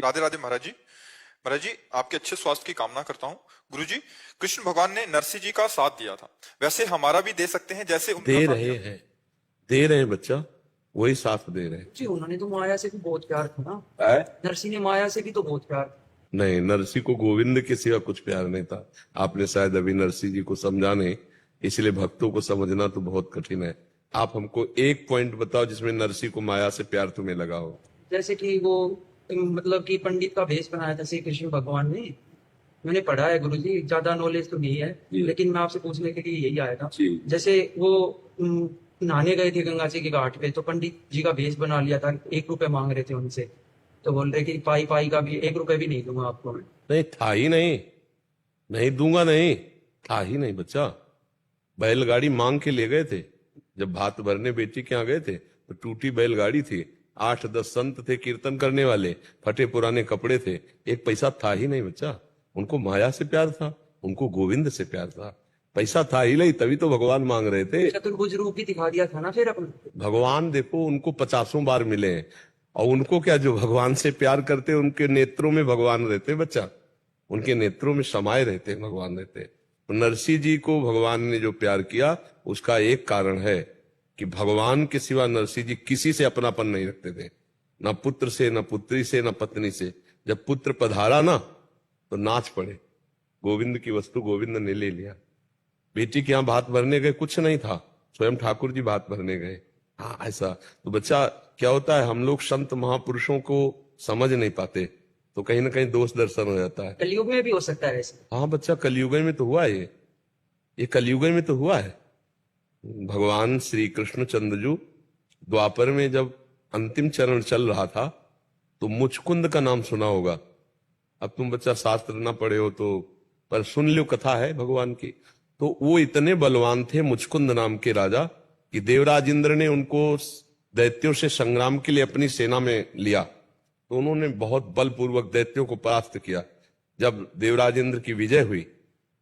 राधे राधे महाराज जी। महाराज जी, आपके अच्छे स्वास्थ्य की कामना करता हूँ। गुरु जी, कृष्ण भगवान ने नरसिंह जी का साथ दिया था, वैसे हमारा भी दे सकते हैं जैसे उनका दे साथ रहे दिया? हैं, दे रहे हैं बच्चा, वही साथ दे रहे हैं। जी उन्होंने तो माया से भी बहुत प्यार था ना, है? नरसिंह ने माया से भी तो बहुत प्यार था। नहीं, नरसिंह को गोविंद के सिवा कुछ प्यार नहीं था। आपने शायद अभी नरसिंह जी को समझा नहीं, इसलिए भक्तों को समझना तो बहुत कठिन है। आप हमको एक पॉइंट बताओ जिसमें नरसिंह को माया से प्यार तुम्हें लगा हो। जैसे कि वो मतलब कि पंडित का भेष बनाया था श्री कृष्ण भगवान ने। मैंने पढ़ा है गुरुजी, ज्यादा नॉलेज तो नहीं है, लेकिन मैं आपसे पूछने के लिए यही आया था। जैसे वो नहाने गए थे गंगा जी के घाट पे, तो पंडित जी का भेष बना लिया था, 1 रुपए मांग रहे थे उनसे, तो बोल रहे कि पाई पाई का भी 1 रुपए भी नहीं दूंगा आपको मैं। नहीं था ही नहीं, नहीं दूंगा, नहीं था ही नहीं बच्चा। बैलगाड़ी मांग के ले गए थे, जब भात भरने बेटी के यहाँ गए थे तो टूटी बैलगाड़ी थी, 8-10 संत थे कीर्तन करने वाले, फटे पुराने कपड़े थे, एक पैसा था ही नहीं बच्चा। उनको माया से प्यार था, उनको गोविंद से प्यार था, पैसा था ही नहीं, तभी तो भगवान मांग रहे थे। चतुर्भुज रूप भी दिखा दिया था ना फिर अपन। भगवान देखो उनको 50 बार मिले हैं, और उनको क्या, जो भगवान से प्यार करते उनके नेत्रों में भगवान रहते बच्चा, उनके नेत्रों में समाये रहते भगवान रहते। तो नरसिंह जी को भगवान ने जो प्यार किया उसका एक कारण है कि भगवान के सिवा नरसिंह जी किसी से अपनापन नहीं रखते थे, न पुत्र से, न पुत्री से, न पत्नी से। जब पुत्र पधारा ना तो नाच पड़े, गोविंद की वस्तु गोविंद ने ले लिया। बेटी के यहाँ भात भरने गए, कुछ नहीं था, स्वयं ठाकुर जी भात भरने गए। हाँ ऐसा। तो बच्चा क्या होता है, हम लोग संत महापुरुषों को समझ नहीं पाते तो कहीं ना कहीं दोष दर्शन हो जाता है। कलयुग में भी हो सकता है ऐसे। हाँ बच्चा, कलयुग में तो हुआ है, ये कलयुग में तो हुआ है। भगवान श्री कृष्ण चंद्रजू द्वापर में जब अंतिम चरण चल रहा था तो मुचकुंद का नाम सुना होगा। अब तुम बच्चा शास्त्र ना पढ़े हो तो पर सुन लो, कथा है भगवान की। तो वो इतने बलवान थे मुचकुंद नाम के राजा कि देवराज इंद्र ने उनको दैत्यों से संग्राम के लिए अपनी सेना में लिया, तो उन्होंने बहुत बलपूर्वक दैत्यों को परास्त किया। जब देवराज इंद्र की विजय हुई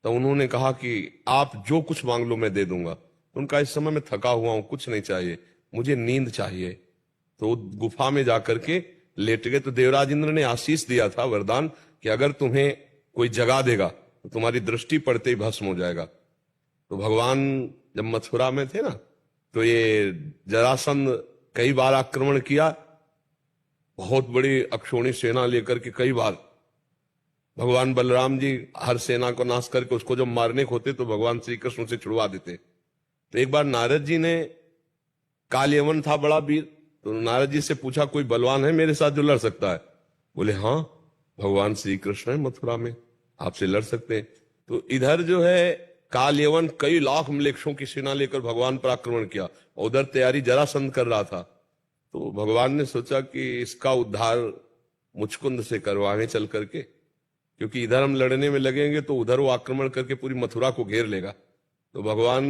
तो उन्होंने कहा कि आप जो कुछ मांग लो मैं दे दूंगा। उनका इस समय मैं थका हुआ हूं, कुछ नहीं चाहिए, मुझे नींद चाहिए। तो गुफा में जाकर के लेट गए। तो देवराज इंद्र ने आशीष दिया था, वरदान, कि अगर तुम्हें कोई जगा देगा तो तुम्हारी दृष्टि पड़ते ही भस्म हो जाएगा। तो भगवान जब मथुरा में थे ना, तो ये जरासंध कई बार आक्रमण किया, बहुत बड़ी अक्षौणी सेना लेकर के कई बार। भगवान बलराम जी हर सेना को नाश करके उसको जब मारने को होते तो भगवान श्री कृष्ण से छुड़वा देते। तो एक बार नारद जी ने, काल यवन था बड़ा वीर, तो नारद जी से पूछा कोई बलवान है मेरे साथ जो लड़ सकता है? बोले हाँ, भगवान श्री कृष्ण है मथुरा में, आपसे लड़ सकते हैं। तो इधर जो है काल यवन कई लाख मलेच्छों की सेना लेकर भगवान पर आक्रमण किया, और उधर तैयारी जरासंध कर रहा था। तो भगवान ने सोचा कि इसका उद्धार मुचकुंद से करवाएं चल करके, क्योंकि इधर हम लड़ने में लगेंगे तो उधर वो आक्रमण करके पूरी मथुरा को घेर लेगा। तो भगवान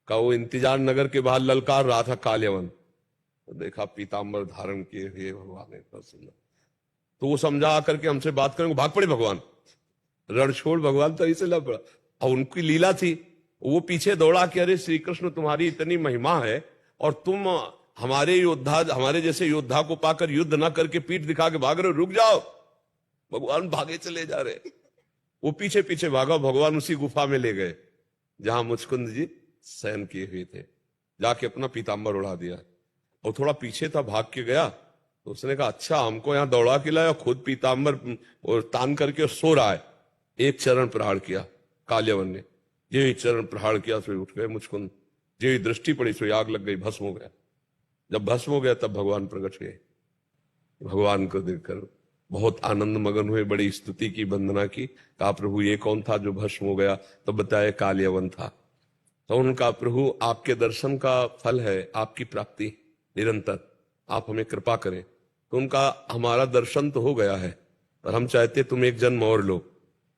का वो इंतजार नगर के बाहर ललकार रहा था काल यवन। तो देखा पीताम्बर धारण किए हुए भगवान ने, तो वो समझा आकर के हमसे बात करेंगे, भाग पड़े भगवान, रण छोड़ भगवान तो ऐसे लग पड़ा। और उनकी लीला थी, वो पीछे दौड़ा कि अरे श्री कृष्ण तुम्हारी इतनी महिमा है और तुम हमारे योद्धा, हमारे जैसे योद्धा को पाकर युद्ध ना करके पीठ दिखा के भाग रहे हो, रुक जाओ। भगवान भागे चले जा रहे, वो पीछे पीछे भागा, भगवान उसी गुफा में ले गए जहां मुचकुंद जी शयन किए हुए थे। जाके अपना पीताम्बर उड़ा दिया, और थोड़ा पीछे था, भाग के गया। तो उसने कहा अच्छा हमको यहाँ दौड़ा के लाया, खुद पीताम्बर और तान करके सो रहा है। एक चरण प्रहार किया काल्यवन ने, ये चरण प्रहार किया तो उठ गए मुचकुंद, ये दृष्टि पड़ी तो आग लग गई, भस्म हो गया। जब भस्म हो गया तब भगवान प्रकट हुए। भगवान को देखकर बहुत आनंद मगन हुए, बड़ी स्तुति की, वंदना की। कहा प्रभु ये कौन था जो भस्म हो गया? तो बताया काल्यवन था। तो उनका प्रभु आपके दर्शन का फल है आपकी प्राप्ति निरंतर, आप हमें कृपा करें। तो उनका हमारा दर्शन तो हो गया है, पर हम चाहते तुम एक जन्म और लो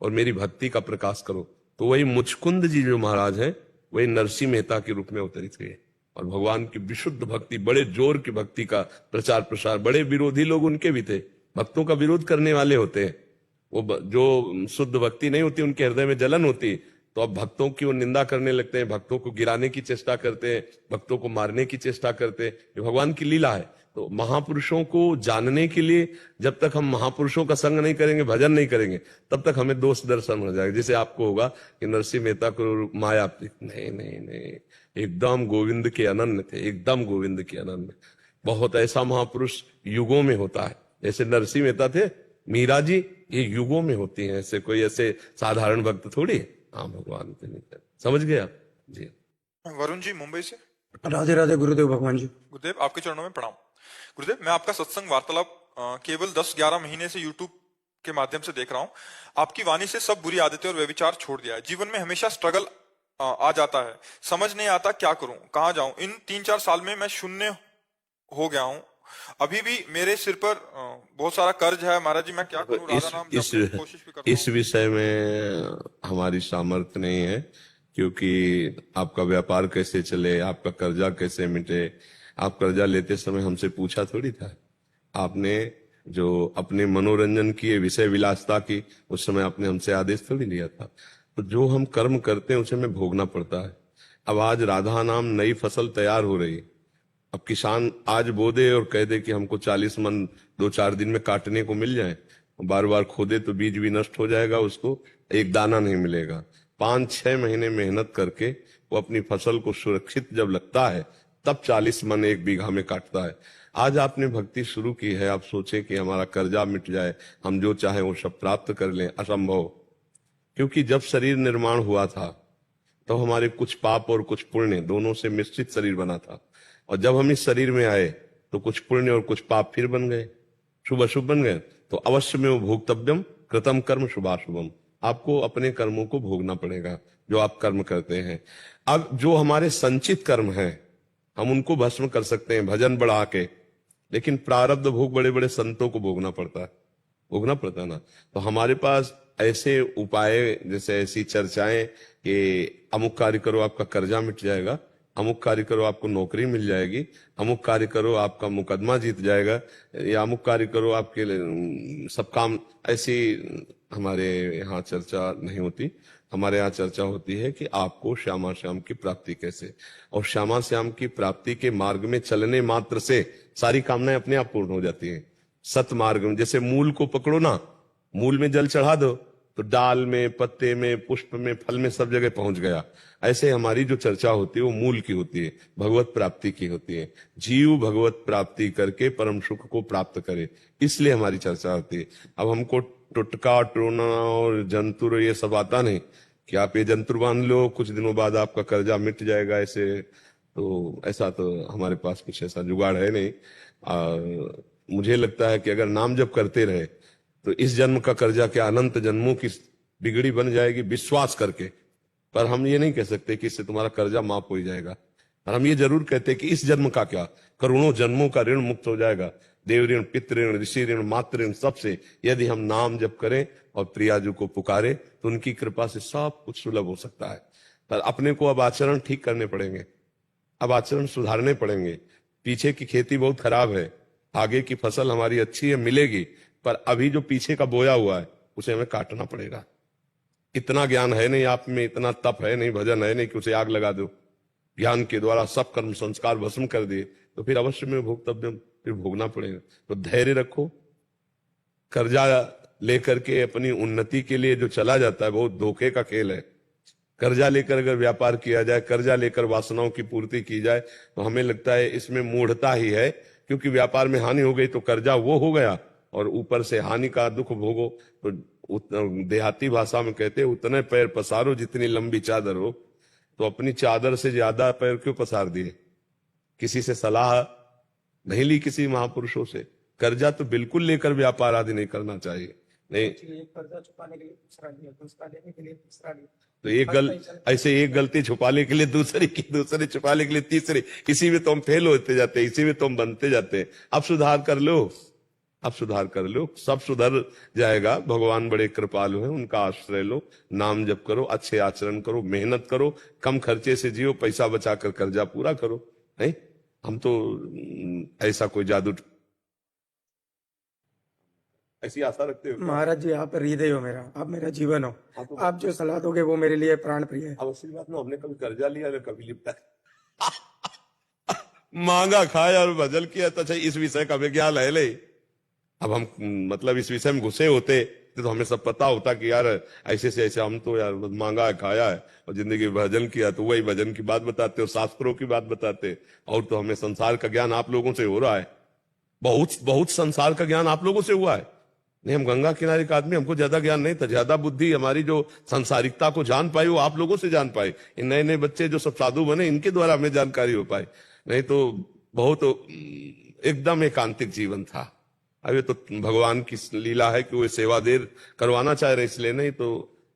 और मेरी भक्ति का प्रकाश करो। तो वही मुचकुंद जी जो महाराज हैं, वही नरसिंह मेहता के रूप में अवतरित हुए, और भगवान की विशुद्ध भक्ति, बड़े जोर की भक्ति का प्रचार प्रसार। बड़े विरोधी लोग उनके भी थे, भक्तों का विरोध करने वाले होते हैं। वो जो शुद्ध भक्ति नहीं होती, उनके हृदय में जलन होती, तो अब भक्तों की वो निंदा करने लगते हैं, भक्तों को गिराने की चेष्टा करते हैं, भक्तों को मारने की चेष्टा करते हैं। ये भगवान की लीला है। तो महापुरुषों को जानने के लिए जब तक हम महापुरुषों का संग नहीं करेंगे, भजन नहीं करेंगे, तब तक हमें दोष दर्शन हो जाएगा। जैसे आपको होगा कि नरसिंह मेहता को माया, नहीं नहीं नहीं, एकदम गोविंद के अनन्य थे, एकदम गोविंद के अनन्य। बहुत ऐसा महापुरुष युगों में होता है, जैसे नरसिंह मेहता थे, मीरा जी, ये युगों में होती हैं, ऐसे कोई ऐसे साधारण भक्त थोड़ी। हाँ भगवान के नहीं, समझ गया जी। वरुण जी मुंबई से। राधे राधे गुरुदेव भगवान जी। गुरुदेव आपके चरणों में प्रणाम। गुरुदेव मैं आपका सत्संग वार्तालाप केवल 10-11 महीने से यूट्यूब के माध्यम से देख रहा हूँ। आपकी वाणी से सब बुरी आदतें और व्यभिचार छोड़ दिया है। जीवन में हमेशा स्ट्रगल आ जाता है, समझ नहीं आता क्या करूं, कहाँ जाऊं। इन 3-4 साल में मैं शून्य हो गया हूं। अभी भी मेरे सिर पर बहुत सारा कर्ज है। महाराज जी मैं क्या करूं? राधा नाम जपने की कोशिश भी करता हूं। इस विषय में हमारी सामर्थ्य नहीं है, क्योंकि आपका व्यापार कैसे चले, आपका कर्जा कैसे मिटे, आप कर्जा लेते समय हमसे पूछा थोड़ी था। आपने जो अपने मनोरंजन की, विषय विलासता की, उस समय आपने हमसे आदेश थोड़ी लिया था। तो जो हम कर्म करते हैं उसे हमें भोगना पड़ता है। अब आज राधा नाम नई फसल तैयार हो रही है। अब किसान आज बो दे और कह दे कि हमको 40 मन 2-4 दिन में काटने को मिल जाए, बार बार खोदे तो बीज भी नष्ट हो जाएगा, उसको एक दाना नहीं मिलेगा। 5-6 महीने मेहनत करके वो अपनी फसल को सुरक्षित जब लगता है, तब 40 मन 1 बीघा में काटता है। आज आपने भक्ति शुरू की है, आप सोचे कि हमारा कर्जा मिट जाए, हम जो चाहे वो सब प्राप्त कर लें, असंभव। क्योंकि जब शरीर निर्माण हुआ था तो हमारे कुछ पाप और कुछ पुण्य दोनों से मिश्रित शरीर बना था, और जब हम इस शरीर में आए तो कुछ पुण्य और कुछ पाप फिर बन गए, शुभ अशुभ बन गए। तो अवश्य में वो भोक्तव्यम कृतम कर्म शुभाशुभम, आपको अपने कर्मों को भोगना पड़ेगा जो आप कर्म करते हैं। अब जो हमारे संचित कर्म हैं हम उनको भस्म कर सकते हैं भजन बढ़ा के, लेकिन प्रारब्ध भोग बड़े बड़े संतों को भोगना पड़ता है, भोगना पड़ता है ना। तो हमारे पास ऐसे उपाय, जैसे ऐसी चर्चाएं कि अमुक कार्य करो आपका कर्जा मिट जाएगा, अमुक कार्य करो आपको नौकरी मिल जाएगी, अमुक कार्य करो आपका मुकदमा जीत जाएगा, या अमुक कार्य करो आपके सब काम, ऐसी हमारे यहाँ चर्चा नहीं होती। हमारे यहाँ चर्चा होती है कि आपको श्यामा श्याम की प्राप्ति कैसे, और श्यामा श्याम की प्राप्ति के मार्ग में चलने मात्र से सारी कामनाएं अपने आप पूर्ण हो जाती हैं। सत मार्ग में जैसे मूल को पकड़ो ना, मूल में जल चढ़ा दो तो डाल में, पत्ते में, पुष्प में, फल में, सब जगह पहुंच गया। ऐसे हमारी जो चर्चा होती है वो मूल की होती है, भगवत प्राप्ति की होती है। जीव भगवत प्राप्ति करके परम सुख को प्राप्त करे, इसलिए हमारी चर्चा होती है। अब हमको टुटका, टोना और जंतुर ये सब आता नहीं कि आप ये जंतुर बांध लो, कुछ दिनों बाद आपका कर्जा मिट जाएगा। ऐसे तो ऐसा तो हमारे पास कुछ ऐसा जुगाड़ है नहीं। मुझे लगता है कि अगर नाम जप करते रहे तो इस जन्म का कर्जा क्या अनंत जन्मों की बिगड़ी बन जाएगी, विश्वास करके। पर हम ये नहीं कह सकते कि इससे तुम्हारा कर्जा माफ हो जाएगा। पर हम ये जरूर कहते हैं कि इस जन्म का क्या, करोड़ों जन्मों का ऋण मुक्त हो जाएगा। देव ऋण, पितृ ऋण, ऋषि ऋण, मातृ ऋण, सबसे यदि हम नाम जप करें और प्रियाजू को पुकारे तो उनकी कृपा से सब कुछ सुलभ हो सकता है। पर अपने को अब आचरण ठीक करने पड़ेंगे, अब आचरण सुधारने पड़ेंगे। पीछे की खेती बहुत खराब है, आगे की फसल हमारी अच्छी है, मिलेगी, पर अभी जो पीछे का बोया हुआ है उसे हमें काटना पड़ेगा। इतना ज्ञान है नहीं आप में, इतना तप है नहीं, भजन है नहीं कि उसे आग लगा दो। ज्ञान के द्वारा सब कर्म संस्कार भस्म कर दिए तो फिर अवश्य में भोक्तव्यम, फिर भोगना पड़ेगा। तो धैर्य रखो। कर्जा लेकर के अपनी उन्नति के लिए जो चला जाता है बहुत धोखे का खेल है। कर्जा लेकर अगर व्यापार किया जाए, कर्जा लेकर वासनाओं की पूर्ति की जाए तो हमें लगता है इसमें मूढ़ता ही है, क्योंकि व्यापार में हानि हो गई तो कर्जा वो हो गया और ऊपर से हानि का दुख भोगो। तो देहाती भाषा में कहते हैं उतने पैर पसारो जितनी लंबी चादर हो। तो अपनी चादर से ज्यादा पैर क्यों पसार दिए? किसी से सलाह नहीं ली, किसी महापुरुषों से। कर्जा तो बिल्कुल लेकर व्यापार आदि नहीं करना चाहिए। नहीं कर्जा चुकाने के लिए दूसरा लिया, दूसरा लेने के लिए तीसरा लिया, तो ऐसे एक गलती छुपाने के लिए दूसरी की, दूसरी छुपाने के लिए तीसरी, इसी में तो हम फेल होते जाते हैं, इसी में तो हम बनते जाते हैं। अब सुधार कर लो, अब सुधार कर लो, सब सुधर जाएगा। भगवान बड़े कृपालु हैं, उनका आश्रय लो, नाम जप करो, अच्छे आचरण करो, मेहनत करो, कम खर्चे से जियो, पैसा बचाकर कर्जा पूरा करो। नहीं हम तो ऐसा कोई जादू ऐसी आशा रखते हो? महाराज जी आप हृदय हो मेरा, आप मेरा जीवन हो। आप जो सलाह दोगे वो मेरे लिए प्राण प्रिय है। अब असली बात ना, हमने कभी कर्जा लिया ना कभी लिपटा मांगा खाया और भजन किया तो अच्छा, इस विषय का विज्ञान है नहीं। अब हम मतलब इस विषय में घुसे होते तो हमें सब पता होता कि यार ऐसे से ऐसे, हम तो यार मांगा है, खाया है और जिंदगी में भजन किया, तो वही भजन की बात बताते हो, शास्त्रों की बात बताते। और तो हमें संसार का ज्ञान आप लोगों से हो रहा है, बहुत बहुत संसार का ज्ञान आप लोगों से हुआ है। नहीं, हम गंगा किनारे का आदमी, हमको ज्यादा ज्ञान नहीं था, ज्यादा बुद्धि हमारी जो संसारिकता को जान पाई वो आप लोगों से जान पाए। इन नए नए बच्चे जो सब साधु बने, इनके द्वारा हमें जानकारी हो पाई। नहीं तो बहुत एकदम एकांतिक जीवन था। अब ये तो भगवान की लीला है कि वो सेवा देर करवाना चाह रहे, इसलिए नहीं तो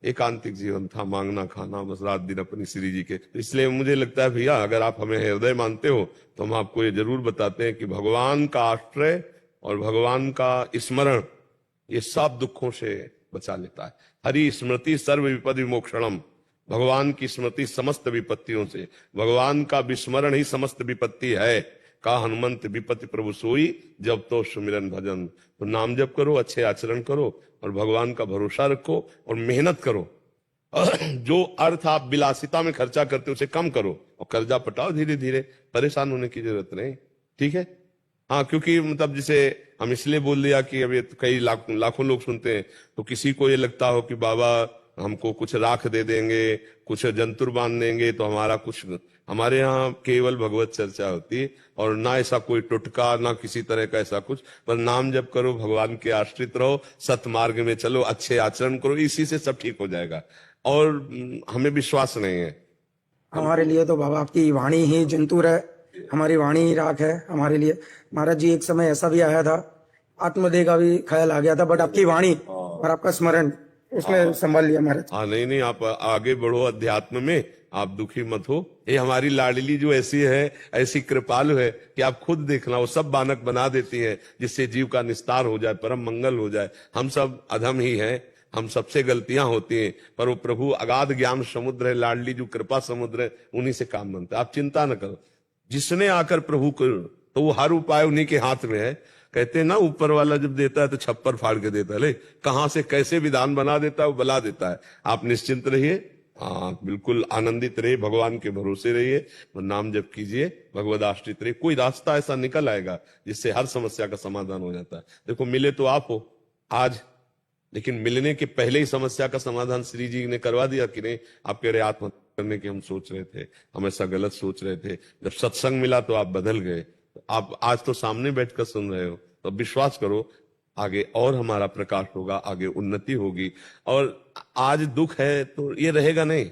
एकांतिक जीवन था, मांगना खाना बस रात दिन अपनी श्री जी के। इसलिए मुझे लगता है भैया, अगर आप हमें हृदय मानते हो तो हम आपको ये जरूर बताते हैं कि भगवान का आश्रय और भगवान का स्मरण ये सब दुखों से बचा लेता है। हरि स्मृति सर्व विपद विमोक्षणम, भगवान की स्मृति समस्त विपत्तियों से, भगवान का विस्मरण ही समस्त विपत्ति है। का हनुमंत विपत्ति प्रभु सोई, जब तो सुमिरन भजन। तो नाम जप करो, अच्छे आचरण करो और भगवान का भरोसा रखो और मेहनत करो। जो अर्थ आप विलासिता में खर्चा करते हो उसे कम करो और कर्जा पटाओ धीरे धीरे, परेशान होने की जरूरत नहीं। ठीक है? हाँ, क्योंकि मतलब जिसे हम इसलिए बोल दिया कि अब ये तो कई लाखों लोग सुनते हैं, तो किसी को ये लगता हो कि बाबा हमको कुछ राख दे देंगे, कुछ जंतुर बांध देंगे तो हमारा कुछ। हमारे यहाँ केवल भगवत चर्चा होती है और ना ऐसा कोई टुटका, ना किसी तरह का ऐसा कुछ। पर नाम जप करो, भगवान के आश्रित रहो, सतमार्ग में चलो, अच्छे आचरण करो, इसी से सब ठीक हो जाएगा। और हमें विश्वास नहीं है। हमारे लिए तो बाबा आपकी वाणी ही जंतुर है, हमारी वाणी ही राख है हमारे लिए। महाराज जी एक समय ऐसा भी आया था, आत्मदेह का भी ख्याल आ गया था, बट आपकी वाणी और आपका स्मरण उसने संभाल लिया महाराज। हाँ, नहीं, आप आगे बढ़ो अध्यात्म में, आप दुखी मत हो। ये हमारी लाडली जो ऐसी है, ऐसी कृपालु है कि आप खुद देखना, वो सब बानक बना देती है जिससे जीव का निस्तार हो जाए, परम मंगल हो जाए। हम सब अधम ही हैं, हम सबसे गलतियां होती हैं, पर वो प्रभु अगाध ज्ञान समुद्र है, लाडली जो कृपा समुद्र है, उन्हीं से काम बनता है। आप चिंता न करो, जिसने आकर प्रभु को, तो वो हर उपाय उन्हीं के हाथ में है। कहते हैं ना, ऊपर वाला जब देता है तो छप्पर फाड़ के देता है, ले कहां से कैसे विधान बना देता है वो बना देता है। आप निश्चिंत रहिए, हाँ बिल्कुल आनंदित रहिए, भगवान के भरोसे रहिए, नाम जप कीजिए, भगवद आश्रित रहिए। कोई रास्ता ऐसा निकल आएगा जिससे हर समस्या का समाधान हो जाता है। देखो, मिले तो आप हो, आज लेकिन मिलने के पहले ही समस्या का समाधान श्री जी ने करवा दिया कि नहीं, आप कह रहे आत्महत्या करने की हम सोच रहे थे, हम ऐसा गलत सोच रहे थे, जब सत्संग मिला तो आप बदल गए, आप आज तो सामने बैठकर सुन रहे हो, तो विश्वास करो आगे और हमारा प्रकाश होगा, आगे उन्नति होगी। और आज दुख है तो ये रहेगा नहीं,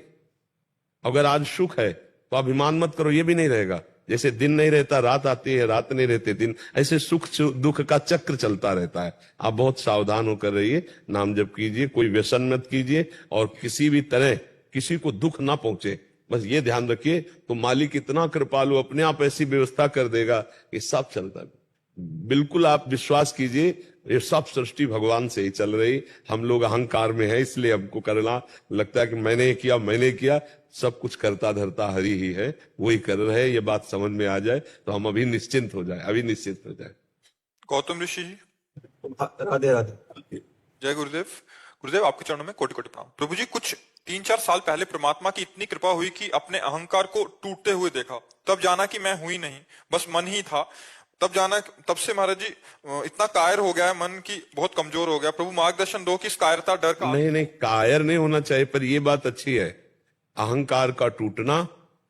अगर आज सुख है तो अभिमान मत करो, ये भी नहीं रहेगा। जैसे दिन नहीं रहता रात आती है, रात नहीं रहते दिन, ऐसे सुख दुख का चक्र चलता रहता है। आप बहुत सावधान होकर रहिए, नाम जप कीजिए, कोई व्यसन मत कीजिए और किसी भी तरह किसी को दुख ना पहुंचे, बस ये ध्यान रखिए। तो मालिक इतना कृपालु, अपने आप ऐसी व्यवस्था कर देगा कि सब चलता है। बिल्कुल आप विश्वास कीजिए, ये सब सृष्टि भगवान से ही चल रही। हम लोग अहंकार में है, इसलिए हमको करना लगता है कि मैंने किया। सब कुछ करता धरता हरि ही है, वही कर रहे हैं। ये बात समझ में आ जाए तो हम अभी निश्चिंत हो जाए। गौतम ऋषि जी, राधे राधे। जय गुरुदेव। गुरुदेव, आपके चरणों में कोटि कोटि प्रणाम। प्रभु जी, कुछ 3-4 साल पहले परमात्मा की इतनी कृपा हुई कि अपने अहंकार को टूटते हुए देखा। तब जाना कि मैं हुई नहीं, बस मन ही था। तब से महाराज जी इतना कायर हो गया है मन की, बहुत कमजोर हो गया। प्रभु मार्गदर्शन दो कि इस कायरता डर का। नहीं, कायर नहीं होना चाहिए, पर यह बात अच्छी है, अहंकार का टूटना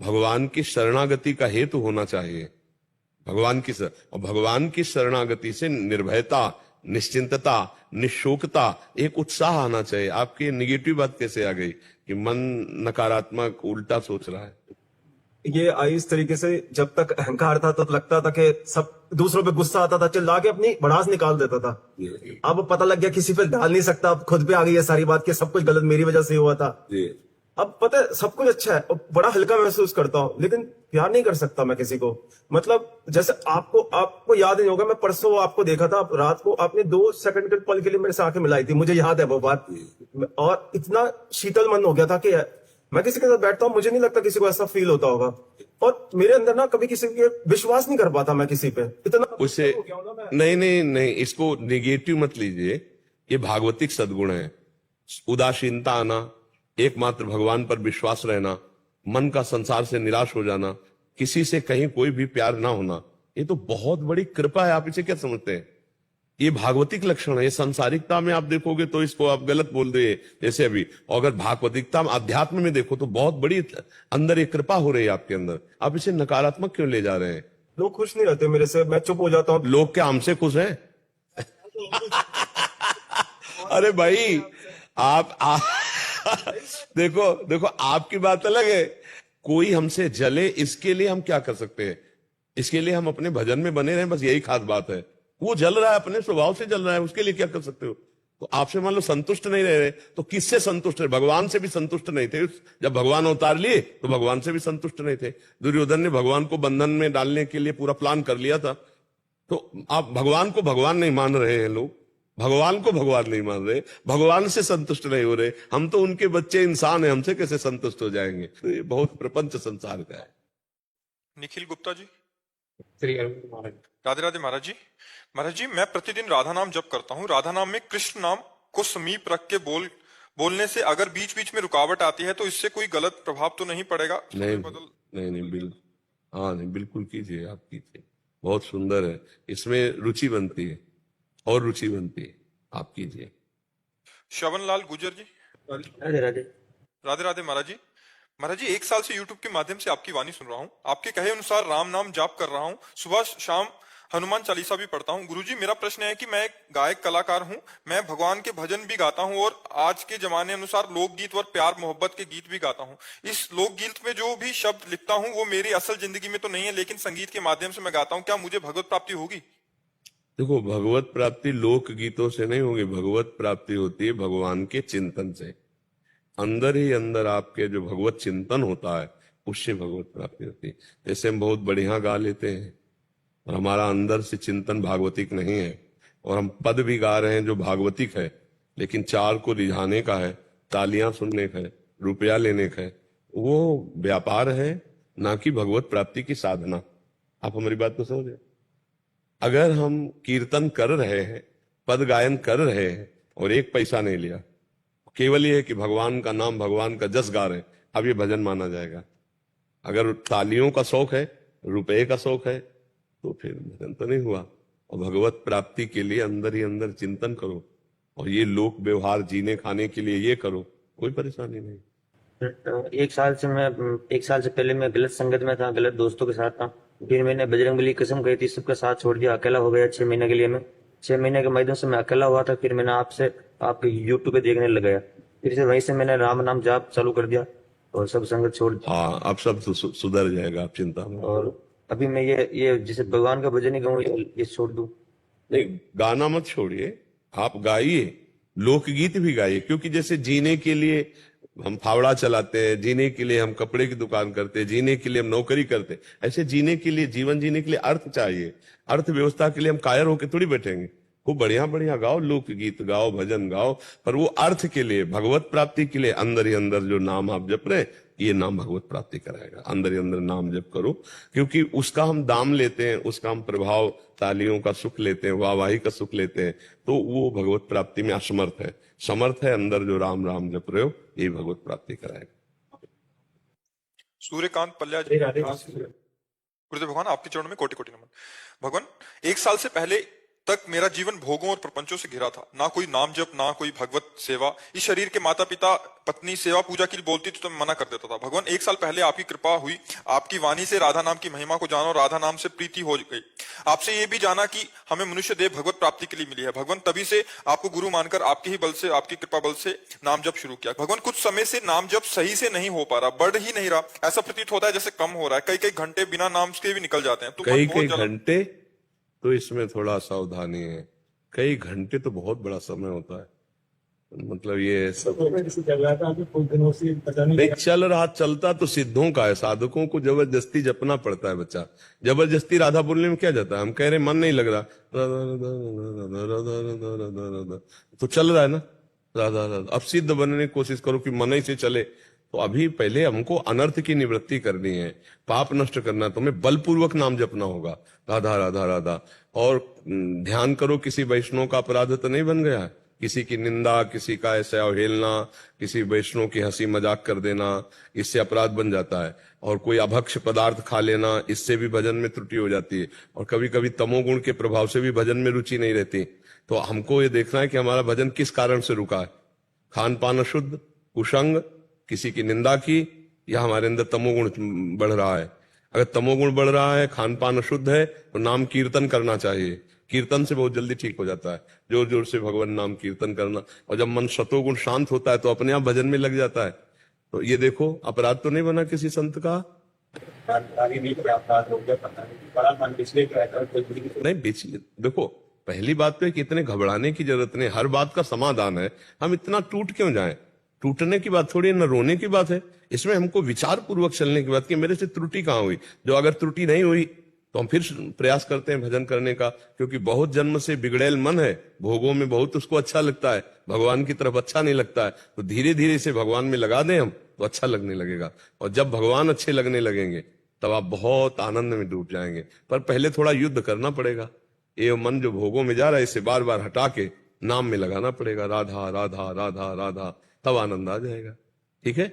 भगवान की शरणागति का हेतु होना चाहिए। भगवान की शरणागति से निर्भयता, निश्चिंतता, निशोकता, एक उत्साह आना चाहिए। आपकी निगेटिव बात कैसे आ गई कि मन नकारात्मक उल्टा सोच रहा है? ये आई इस तरीके से, जब तक अहंकार था तो लगता था कि सब दूसरों पे गुस्सा आता था, चिल्ला के अपनी भड़ास निकाल देता था। अब पता लग गया किसी पे डाल नहीं सकता, अब खुद पे आ गई है सारी बात कि सब कुछ गलत मेरी वजह से हुआ था। अब पता है सब कुछ अच्छा है और बड़ा हल्का महसूस करता हूँ, लेकिन प्यार नहीं कर सकता मैं किसी को। मतलब जैसे आपको याद नहीं होगा, मैं परसों आपको देखा था, रात को आपने 2 सेकंड के पल के लिए मेरे से आंखें मिलाई थी, मुझे याद है वो बात। और इतना शीतल मन हो गया था कि मैं किसी के साथ बैठता हूँ, मुझे नहीं लगता किसी को ऐसा फील होता होगा। और मेरे अंदर ना कभी किसी के विश्वास नहीं कर पाता मैं किसी पे, इतना उसे नहीं, इसको निगेटिव मत लीजिए, ये भागवतिक सद्गुण है। उदासीनता आना, एकमात्र भगवान पर विश्वास रहना, मन का संसार से निराश हो जाना, किसी से कहीं कोई भी प्यार ना होना, ये तो बहुत बड़ी कृपा है। आप इसे क्या समझते हैं? ये भागवतिक लक्षण है। ये संसारिकता में आप देखोगे तो इसको आप गलत बोल रहे हैं जैसे अभी, और अगर भागवतिकता में अध्यात्म में देखो तो बहुत बड़ी अंदर एक कृपा हो रही है आपके अंदर। आप इसे नकारात्मक क्यों ले जा रहे हैं? लोग खुश नहीं रहते मेरे से, मैं चुप हो जाता हूँ। लोग क्या हमसे खुश हैं? अरे भाई आप देखो आपकी बात अलग है, कोई हमसे जले इसके लिए हम क्या कर सकते हैं? इसके लिए हम अपने भजन में बने रहें, बस यही खास बात है। वो जल रहा है, अपने स्वभाव से जल रहा है, उसके लिए क्या कर सकते हो? तो आपसे मान लो संतुष्ट नहीं रह रहे तो किससे संतुष्ट रहे? भगवान से भी संतुष्ट नहीं थे। जब भगवान अवतार लिए तो भगवान से भी संतुष्ट नहीं थे। दुर्योधन ने भगवान को बंधन में डालने के लिए पूरा प्लान कर लिया था। तो आप भगवान को भगवान नहीं मान रहे हैं, लोग भगवान को भगवान नहीं मान रहे, भगवान से संतुष्ट नहीं हो रहे। हम तो उनके बच्चे इंसान हैं, हमसे कैसे संतुष्ट हो जाएंगे? तो ये बहुत प्रपंच संसार का है। निखिल गुप्ता जी, श्री अरविंद महाराज। राधे राधे महाराज जी। महाराज जी, मैं प्रतिदिन राधा नाम जप करता हूँ। राधा नाम में कृष्ण नाम को समीप रख के बोलने से अगर बीच बीच में रुकावट आती है तो इससे कोई गलत प्रभाव तो नहीं पड़ेगा? नहीं, बिल्कुल कीजिए, आप कीजिए, बहुत सुंदर है। इसमें रुचि बनती है और रुचि बनती है, आप कीजिए। श्रवण लाल गुजर जी, राधे राधे। राधे राधे महाराज जी। महाराज जी, 1 साल से YouTube के माध्यम से आपकी वाणी सुन रहा हूँ। आपके कहे अनुसार राम नाम जाप कर रहा हूँ, सुबह शाम हनुमान चालीसा भी पढ़ता हूँ। गुरुजी, मेरा प्रश्न है कि मैं एक गायक कलाकार हूँ, मैं भगवान के भजन भी गाता हूँ और आज के जमाने अनुसार लोकगीत और प्यार मोहब्बत के गीत भी गाता हूँ। इस लोकगीत में जो भी शब्द लिखता हूँ वो मेरी असल जिंदगी में तो नहीं है, लेकिन संगीत के माध्यम से मैं गाता हूँ। क्या मुझे भगवत प्राप्ति होगी? देखो, भगवत प्राप्ति लोक गीतों से नहीं होगी, भगवत प्राप्ति होती है भगवान के चिंतन से। अंदर ही अंदर आपके जो भगवत चिंतन होता है उससे भगवत प्राप्ति होती है। जैसे हम बहुत बढ़िया गा लेते हैं और हमारा अंदर से चिंतन भागवतिक नहीं है, और हम पद भी गा रहे हैं जो भागवतिक है, लेकिन चार को रिझाने का है, तालियां सुनने का है, रुपया लेने का है, वो व्यापार है, ना कि भगवत प्राप्ति की साधना। आप हमारी बात को समझे? अगर हम कीर्तन कर रहे हैं, पद गायन कर रहे हैं और 1 पैसा नहीं लिया, केवल ये है कि भगवान का नाम, भगवान का जस गा रहे हैं, अब ये भजन माना जाएगा। अगर तालियों का शौक है, रुपए का शौक है, तो फिर भजन तो नहीं हुआ। और भगवत प्राप्ति के लिए अंदर ही अंदर चिंतन करो और ये लोक व्यवहार जीने खाने के लिए ये करो, कोई परेशानी नहीं। एक साल से पहले मैं गलत संगत में था, गलत दोस्तों के साथ था। फिर मैंने बजरंगबली की कसम कही थी, सबका साथ छोड़ दिया, अकेला हो गया 6 महीने के लिए मैं। 6 महीने के माध्यम से मैं अकेला हुआ था। फिर मैंने आपके यूट्यूब पे देखने लग गया। फिर से वहीं से मैंने राम नाम जाप चालू कर दिया और सब संगत छोड़ दी। हाँ, अब सब सुधर जाएगा, आप चिंता मत। और अभी मैं ये जैसे भगवान का भजन ही गाऊं, ये छोड़ दूं? नहीं, गाना मत छोड़िए, आप गाइए, लोकगीत भी गाइए। क्योंकि जैसे जीने के लिए हम फावड़ा चलाते हैं, जीने के लिए हम कपड़े की दुकान करते हैं, जीने के लिए हम नौकरी करते हैं, ऐसे जीने के लिए, जीवन जीने के लिए अर्थ चाहिए। अर्थव्यवस्था के लिए हम कायर होकर थोड़ी बैठेंगे। खूब बढ़िया बढ़िया गाओ, लोकगीत गाओ, भजन गाओ, पर वो अर्थ के लिए, भगवत प्राप्ति के लिए अंदर ही अंदर जो नाम आप जप रहे, ये नाम भगवत प्राप्ति कराएगा। अंदर ही अंदर नाम जप करो, क्योंकि उसका हम दाम लेते हैं, उसका हम प्रभाव, तालियों का सुख लेते हैं, वाहवाही का सुख लेते हैं, तो वो भगवत प्राप्ति में असमर्थ है। समर्थ है अंदर जो राम राम जप रहे हो, ये भगवत प्राप्ति कराएगा। सूर्यकांत पल्या जी, गुरुदेव भगवान आपके चरणों में कोटि कोटि नमन। भगवान, 1 साल से पहले तक मेरा जीवन भोगों और प्रपंचों से घिरा था। ना कोई नाम जप, ना कोई भगवत सेवा। इस शरीर के माता पिता पत्नी सेवा पूजा के लिए बोलती थी तो मैं मना कर देता था। भगवान, 1 साल पहले आपकी कृपा हुई, आपकी वाणी से राधा नाम की महिमा को जाना और राधा नाम से प्रीति हो गई। आपसे ये भी जाना कि हमें मनुष्य देह भगवत प्राप्ति के लिए मिली है। भगवान, तभी से आपको गुरु मानकर आपके ही बल से, आपकी कृपा बल से नाम जप शुरू किया। भगवान, कुछ समय से नाम जप सही से नहीं हो पा रहा, बढ़ ही नहीं रहा। ऐसा प्रतीत होता है जैसे कम हो रहा है। कई कई घंटे बिना नाम के भी निकल जाते हैं। तो कई कई घंटे, तो इसमें थोड़ा सावधानी है। कई घंटे तो बहुत बड़ा समय होता है, मतलब ये सब नहीं चल रहा। चलता तो सिद्धों का है, साधकों को जबरदस्ती जपना पड़ता है। बच्चा जबरदस्ती राधा बोलने में क्या जाता है? हम कह रहे मन नहीं लग रहा, तो चल रहा है ना राधा राधा। अब सिद्ध बनने की कोशिश करो कि मन ही से चले। तो अभी पहले हमको अनर्थ की निवृत्ति करनी है, पाप नष्ट करना है, तो हमें बलपूर्वक नाम जपना होगा, राधा राधा राधा। और ध्यान करो, किसी वैष्णव का अपराध तो नहीं बन गया है। किसी की निंदा, किसी का ऐसा अवहेलना, किसी वैष्णव की हंसी मजाक कर देना, इससे अपराध बन जाता है। और कोई अभक्ष पदार्थ खा लेना, इससे भी भजन में त्रुटि हो जाती है। और कभी कभी तमोगुण के प्रभाव से भी भजन में रुचि नहीं रहती। तो हमको ये देखना है कि हमारा भजन किस कारण से रुका है। खान पान अशुद्ध, कुसंग, किसी की निंदा की, या हमारे अंदर तमोगुण बढ़ रहा है। अगर तमोगुण बढ़ रहा है, खान पान अशुद्ध है, तो नाम कीर्तन करना चाहिए। कीर्तन से बहुत जल्दी ठीक हो जाता है। जोर जोर से भगवान नाम कीर्तन करना। और जब मन सतोगुण शांत होता है तो अपने आप भजन में लग जाता है। तो ये देखो, अपराध तो नहीं बना किसी संत का? नहीं, देखो, पहली बात तो है कि इतने घबराने की जरूरत नहीं, हर बात का समाधान है। हम इतना टूट क्यों जाएं? टूटने की बात थोड़ी, न रोने की बात है। इसमें हमको विचार पूर्वक चलने की बात कि मेरे से त्रुटि कहाँ हुई। जो अगर त्रुटि नहीं हुई तो हम फिर प्रयास करते हैं भजन करने का, क्योंकि बहुत जन्म से बिगड़ेल मन है, भोगों में बहुत उसको अच्छा लगता है, भगवान की तरफ अच्छा नहीं लगता है। तो धीरे धीरे इसे भगवान में लगा दें हम, तो अच्छा लगने लगेगा। और जब भगवान अच्छे लगने लगेंगे तब आप बहुत आनंद में डूब जाएंगे। पर पहले थोड़ा युद्ध करना पड़ेगा। ये मन जो भोगों में जा रहा है, इसे बार बार हटा के नाम में लगाना पड़ेगा, राधा राधा राधा राधा, तब आनंद आ जाएगा। ठीक है?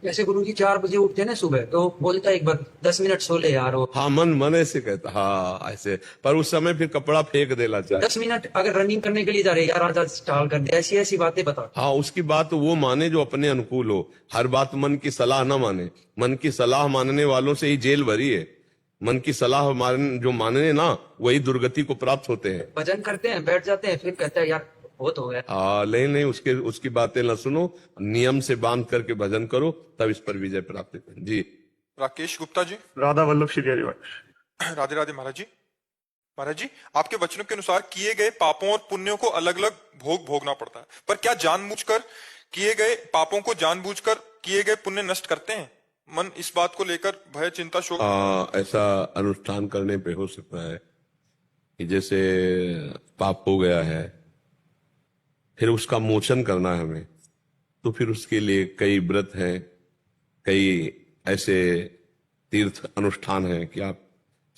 जैसे गुरु जी 4 बजे उठते हैं ना सुबह, तो बोलता है एक बार 10 मिनट सो ले यार। हाँ, मन ऐसे कहता, हाँ ऐसे। पर उस समय फिर कपड़ा फेंक देना चाहिए। 10 मिनट अगर रनिंग करने के लिए जा रहे हैं, यार आजा स्टाल कर दे, ऐसी ऐसी बातें बता। हाँ, उसकी बात वो माने जो अपने अनुकूल हो। हर बात मन की सलाह ना माने। मन की सलाह मानने वालों से ही जेल भरी है। मन की सलाह जो मानने ना, वही दुर्गति को प्राप्त होते हैं। भजन करते हैं, बैठ जाते हैं, फिर कहते हैं यार बहुत हो गया। हाँ, नहीं, उसकी बातें ना सुनो, नियम से बांध करके भजन करो, तब इस पर विजय प्राप्त करें। जी। राकेश गुप्ता जी, राधा वल्लभ श्री हरिवंश। राधे राधे महाराज जी। महाराज जी, आपके वचनों के अनुसार किए गए पापों और पुण्यों को अलग अलग भोगना पड़ता है, पर क्या जानबूझकर किए गए पापों को जानबूझकर किए गए पुण्य नष्ट करते हैं? मन इस बात को लेकर भय, चिंता, शोक। ऐसा अनुष्ठान करने पे हो सकता है कि जैसे पाप हो गया है, फिर उसका मोचन करना है हमें, तो फिर उसके लिए कई व्रत हैं, कई ऐसे तीर्थ अनुष्ठान हैं कि आप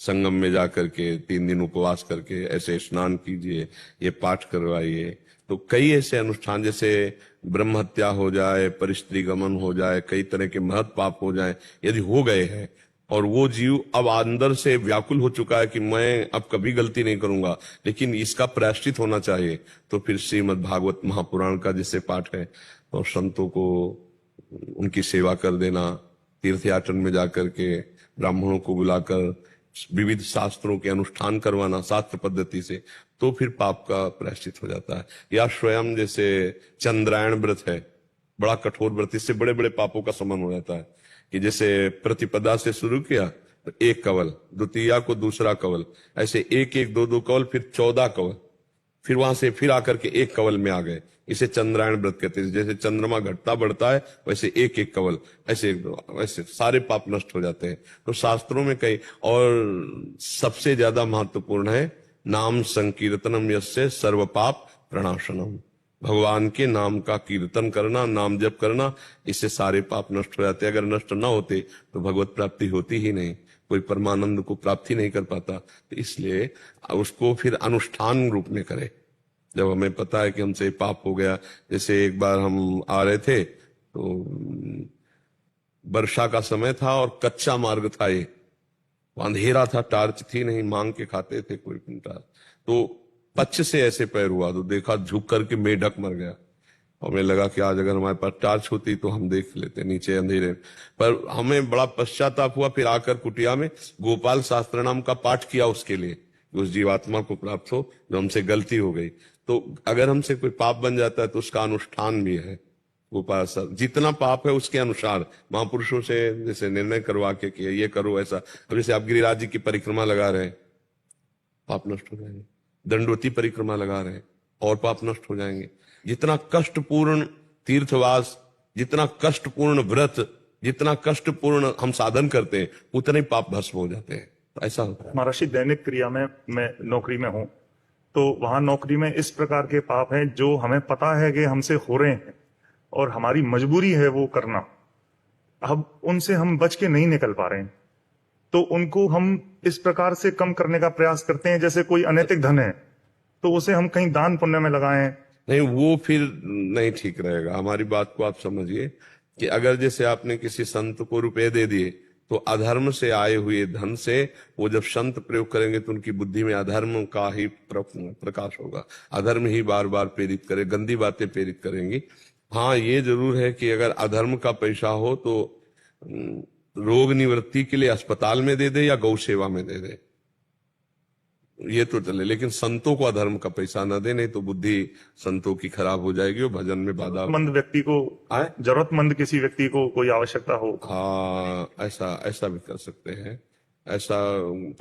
संगम में जाकर के 3 दिन उपवास करके ऐसे स्नान कीजिए, ये पाठ करवाइए। तो कई ऐसे अनुष्ठान, जैसे ब्रह्म हत्या हो जाए, परिस्त्री गमन हो जाए, कई तरह के महत् पाप हो जाए, यदि हो गए हैं और वो जीव अब अंदर से व्याकुल हो चुका है कि मैं अब कभी गलती नहीं करूंगा, लेकिन इसका प्रायश्चित होना चाहिए। तो फिर श्रीमद् भागवत महापुराण का जैसे पाठ है, और संतों को उनकी सेवा कर देना, तीर्थ यात्रा में जाकर के ब्राह्मणों को बुलाकर विविध शास्त्रों के अनुष्ठान करवाना शास्त्र पद्धति से, तो फिर पाप का प्रायश्चित हो जाता है। या स्वयं जैसे चंद्रायण व्रत है, बड़ा कठोर व्रत, इससे बड़े बड़े पापों का समन हो जाता है। कि जैसे प्रतिपदा से शुरू किया तो 1 कवल, द्वितीया को दूसरा कवल, ऐसे 1-1, 2-2 कवल, फिर 14 कवल, फिर वहां से फिर आकर के 1 कवल में आ गए। इसे चंद्रायण व्रत कहते हैं। जैसे चंद्रमा घटता बढ़ता है वैसे 1-1 कवल, ऐसे वैसे सारे पाप नष्ट हो जाते हैं। तो शास्त्रों में कई, और सबसे ज्यादा महत्वपूर्ण है नाम संकीर्तनम यस्य सर्व पाप प्रणाशनम। भगवान के नाम का कीर्तन करना, नाम जप करना, इससे सारे पाप नष्ट हो जाते हैं। अगर नष्ट ना होते तो भगवत प्राप्ति होती ही नहीं, कोई परमानंद को प्राप्ति नहीं कर पाता। तो इसलिए उसको फिर अनुष्ठान रूप में करे। जब हमें पता है कि हमसे पाप हो गया, जैसे एक बार हम आ रहे थे तो वर्षा का समय था और कच्चा मार्ग था, ये अंधेरा था, टार्च थी नहीं, मांग के खाते थे कोई टार्च, तो पच्च से ऐसे पैर हुआ तो देखा झुक करके मेढक मर गया। और हमें लगा कि आज अगर हमारे पास टार्च होती तो हम देख लेते नीचे अंधेरे, पर हमें बड़ा पश्चाताप हुआ। फिर आकर कुटिया में गोपाल शास्त्र नाम का पाठ किया उसके लिए, उस जीवात्मा को प्राप्त हो जो हमसे गलती हो गई। तो अगर हमसे कोई पाप बन जाता है तो उसका अनुष्ठान भी है। गोपाल शास्त्र जितना पाप है उसके अनुसार महापुरुषों से जैसे निर्णय करवा के कि ये करो ऐसा। अब जैसे आप गिरिराज जी की परिक्रमा लगा रहे हैं, पाप नष्ट हो जाएंगे। दंडवती परिक्रमा लगा रहे हैं और पाप नष्ट हो जाएंगे। जितना कष्टपूर्ण तीर्थवास, जितना कष्टपूर्ण व्रत, जितना कष्टपूर्ण हम साधन करते हैं, उतने ही पाप भस्म हो जाते हैं। तो ऐसा होता है। महर्षि, दैनिक क्रिया में मैं नौकरी में हूं, तो वहां नौकरी में इस प्रकार के पाप हैं जो हमें पता है कि हमसे हो रहे हैं और हमारी मजबूरी है वो करना। अब उनसे हम बच के नहीं निकल पा रहे हैं, तो उनको हम इस प्रकार से कम करने का प्रयास करते हैं। जैसे कोई अनैतिक धन है तो उसे हम कहीं दान पुण्य में लगाएं। नहीं, वो फिर नहीं ठीक रहेगा। हमारी बात को आप समझिए कि अगर जैसे आपने किसी संत को रुपए दे दिए तो अधर्म से आए हुए धन से वो जब संत प्रयोग करेंगे तो उनकी बुद्धि में अधर्म का ही प्रकाश होगा, अधर्म ही बार बार प्रेरित करे, गंदी बातें प्रेरित करेंगी। हाँ, ये जरूर है कि अगर अधर्म का पैसा हो तो रोग निवृत्ति के लिए अस्पताल में दे दे या गौ सेवा में दे दे, ये तो चले, लेकिन संतों को अधर्म का पैसा न दे, नहीं तो बुद्धि संतों की खराब हो जाएगी और भजन में बाधा। व्यक्ति को, जरूरतमंद किसी व्यक्ति को कोई आवश्यकता हो, हाँ, ऐसा भी कर सकते हैं ऐसा।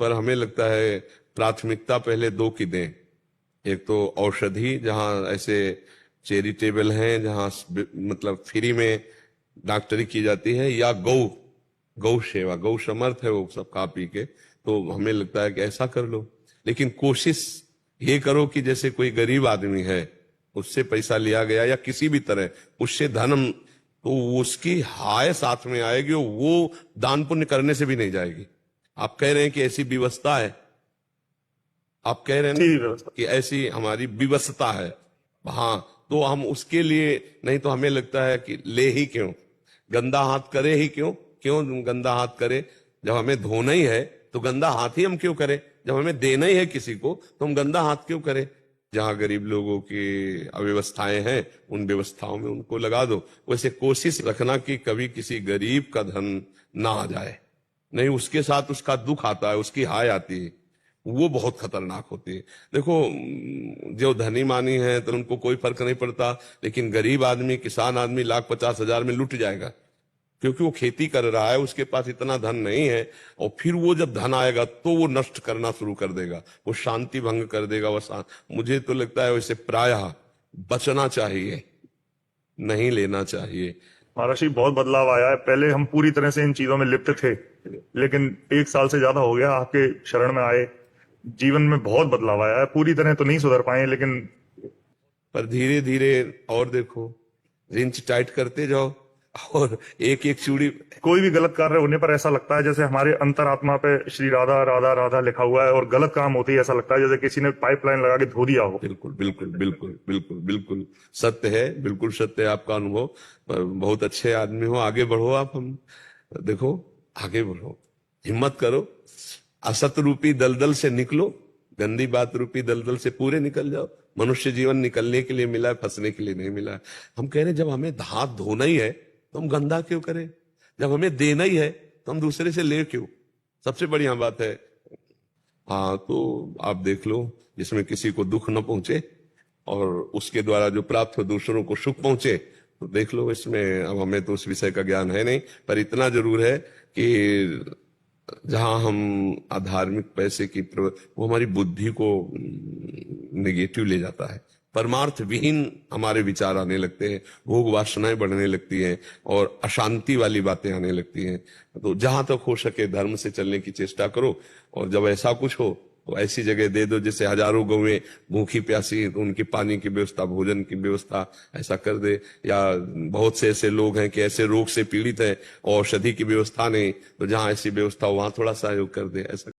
पर हमें लगता है प्राथमिकता पहले 2 की दें। एक तो औषधि, जहां ऐसे चैरिटेबल हैं जहां मतलब फ्री में डॉक्टरी की जाती है, या गौ सेवा, गौ समर्थ है वो सब खा पी के, तो हमें लगता है कि ऐसा कर लो। लेकिन कोशिश ये करो कि जैसे कोई गरीब आदमी है, उससे पैसा लिया गया या किसी भी तरह उससे धन, तो उसकी हाय साथ में आएगी, वो दान पुण्य करने से भी नहीं जाएगी। आप कह रहे हैं कि ऐसी व्यवस्था है, आप कह रहे हैं कि ऐसी हमारी व्यवस्था है, हाँ, तो हम उसके लिए नहीं, तो हमें लगता है कि ले ही क्यों, गंदा हाथ करे ही क्यों गंदा हाथ करे। जब हमें धोना ही है तो गंदा हाथ ही हम क्यों करें, जब हमें देना ही है किसी को तो हम गंदा हाथ क्यों करें। जहां गरीब लोगों की अव्यवस्थाएं हैं उन व्यवस्थाओं में उनको लगा दो। वैसे कोशिश रखना कि कभी किसी गरीब का धन ना आ जाए, नहीं उसके साथ उसका दुख आता है, उसकी हाय आती है, वो बहुत खतरनाक होती है। देखो, जो धनी मानी है तो उनको कोई फर्क नहीं पड़ता, लेकिन गरीब आदमी, किसान आदमी 1,50,000 में लुट जाएगा, क्योंकि वो खेती कर रहा है, उसके पास इतना धन नहीं है, और फिर वो जब धन आएगा तो वो नष्ट करना शुरू कर देगा, वो शांति भंग कर देगा। मुझे तो लगता है वैसे प्रायः बचना चाहिए, नहीं लेना चाहिए। महर्षि, बहुत बदलाव आया है। पहले हम पूरी तरह से इन चीजों में लिप्त थे, लेकिन 1 साल से ज्यादा हो गया आपके शरण में आए, जीवन में बहुत बदलाव आया है। पूरी तरह तो नहीं सुधर पाए, लेकिन पर धीरे धीरे, और देखो, रिंच टाइट करते जाओ और एक एक चूड़ी। कोई भी गलत कार्य होने पर ऐसा लगता है जैसे हमारे अंतरात्मा पे श्री राधा राधा राधा लिखा हुआ है, और गलत काम होते ही ऐसा लगता है जैसे किसी ने पाइपलाइन लगा के धो दिया हो। बिल्कुल बिल्कुल बिल्कुल बिल्कुल बिल्कुल सत्य है, बिल्कुल सत्य है आपका अनुभव। बहुत अच्छे आदमी हो, आगे बढ़ो आप। हम देखो, आगे बढ़ो, हिम्मत करो, असत रूपी दलदल से निकलो, गंदी बात रूपी दलदल से पूरे निकल जाओ। मनुष्य जीवन निकलने के लिए मिला है, फंसने के लिए नहीं मिला है। हम कह रहे हैं जब हमें हाथ धोना ही है तो हम गंदा क्यों करें? जब हमें देना ही है तो हम दूसरे से ले क्यों? सबसे बढ़िया बात है। हाँ, तो आप देख लो, जिसमें किसी को दुख न पहुंचे और उसके द्वारा जो प्राप्त हो दूसरों को सुख पहुंचे, तो देख लो इसमें। अब हमें तो उस विषय का ज्ञान है नहीं, पर इतना जरूर है कि जहां हम अधार्मिक पैसे की वो हमारी बुद्धि को नेगेटिव ले जाता है। परमार्थ विहीन हमारे विचार आने लगते हैं, भोग वासनाएं बढ़ने लगती हैं और अशांति वाली बातें आने लगती हैं। तो जहां तक हो सके धर्म से चलने की चेष्टा करो, और जब ऐसा कुछ हो तो ऐसी जगह दे दो जैसे हजारों गौएं भूखी प्यासी, तो उनकी पानी की व्यवस्था, भोजन की व्यवस्था ऐसा कर दे। या बहुत से ऐसे लोग हैं कि ऐसे रोग से पीड़ित हैं, औषधि की व्यवस्था नहीं, तो जहां ऐसी व्यवस्था हो वहां थोड़ा सहयोग कर दे, ऐसा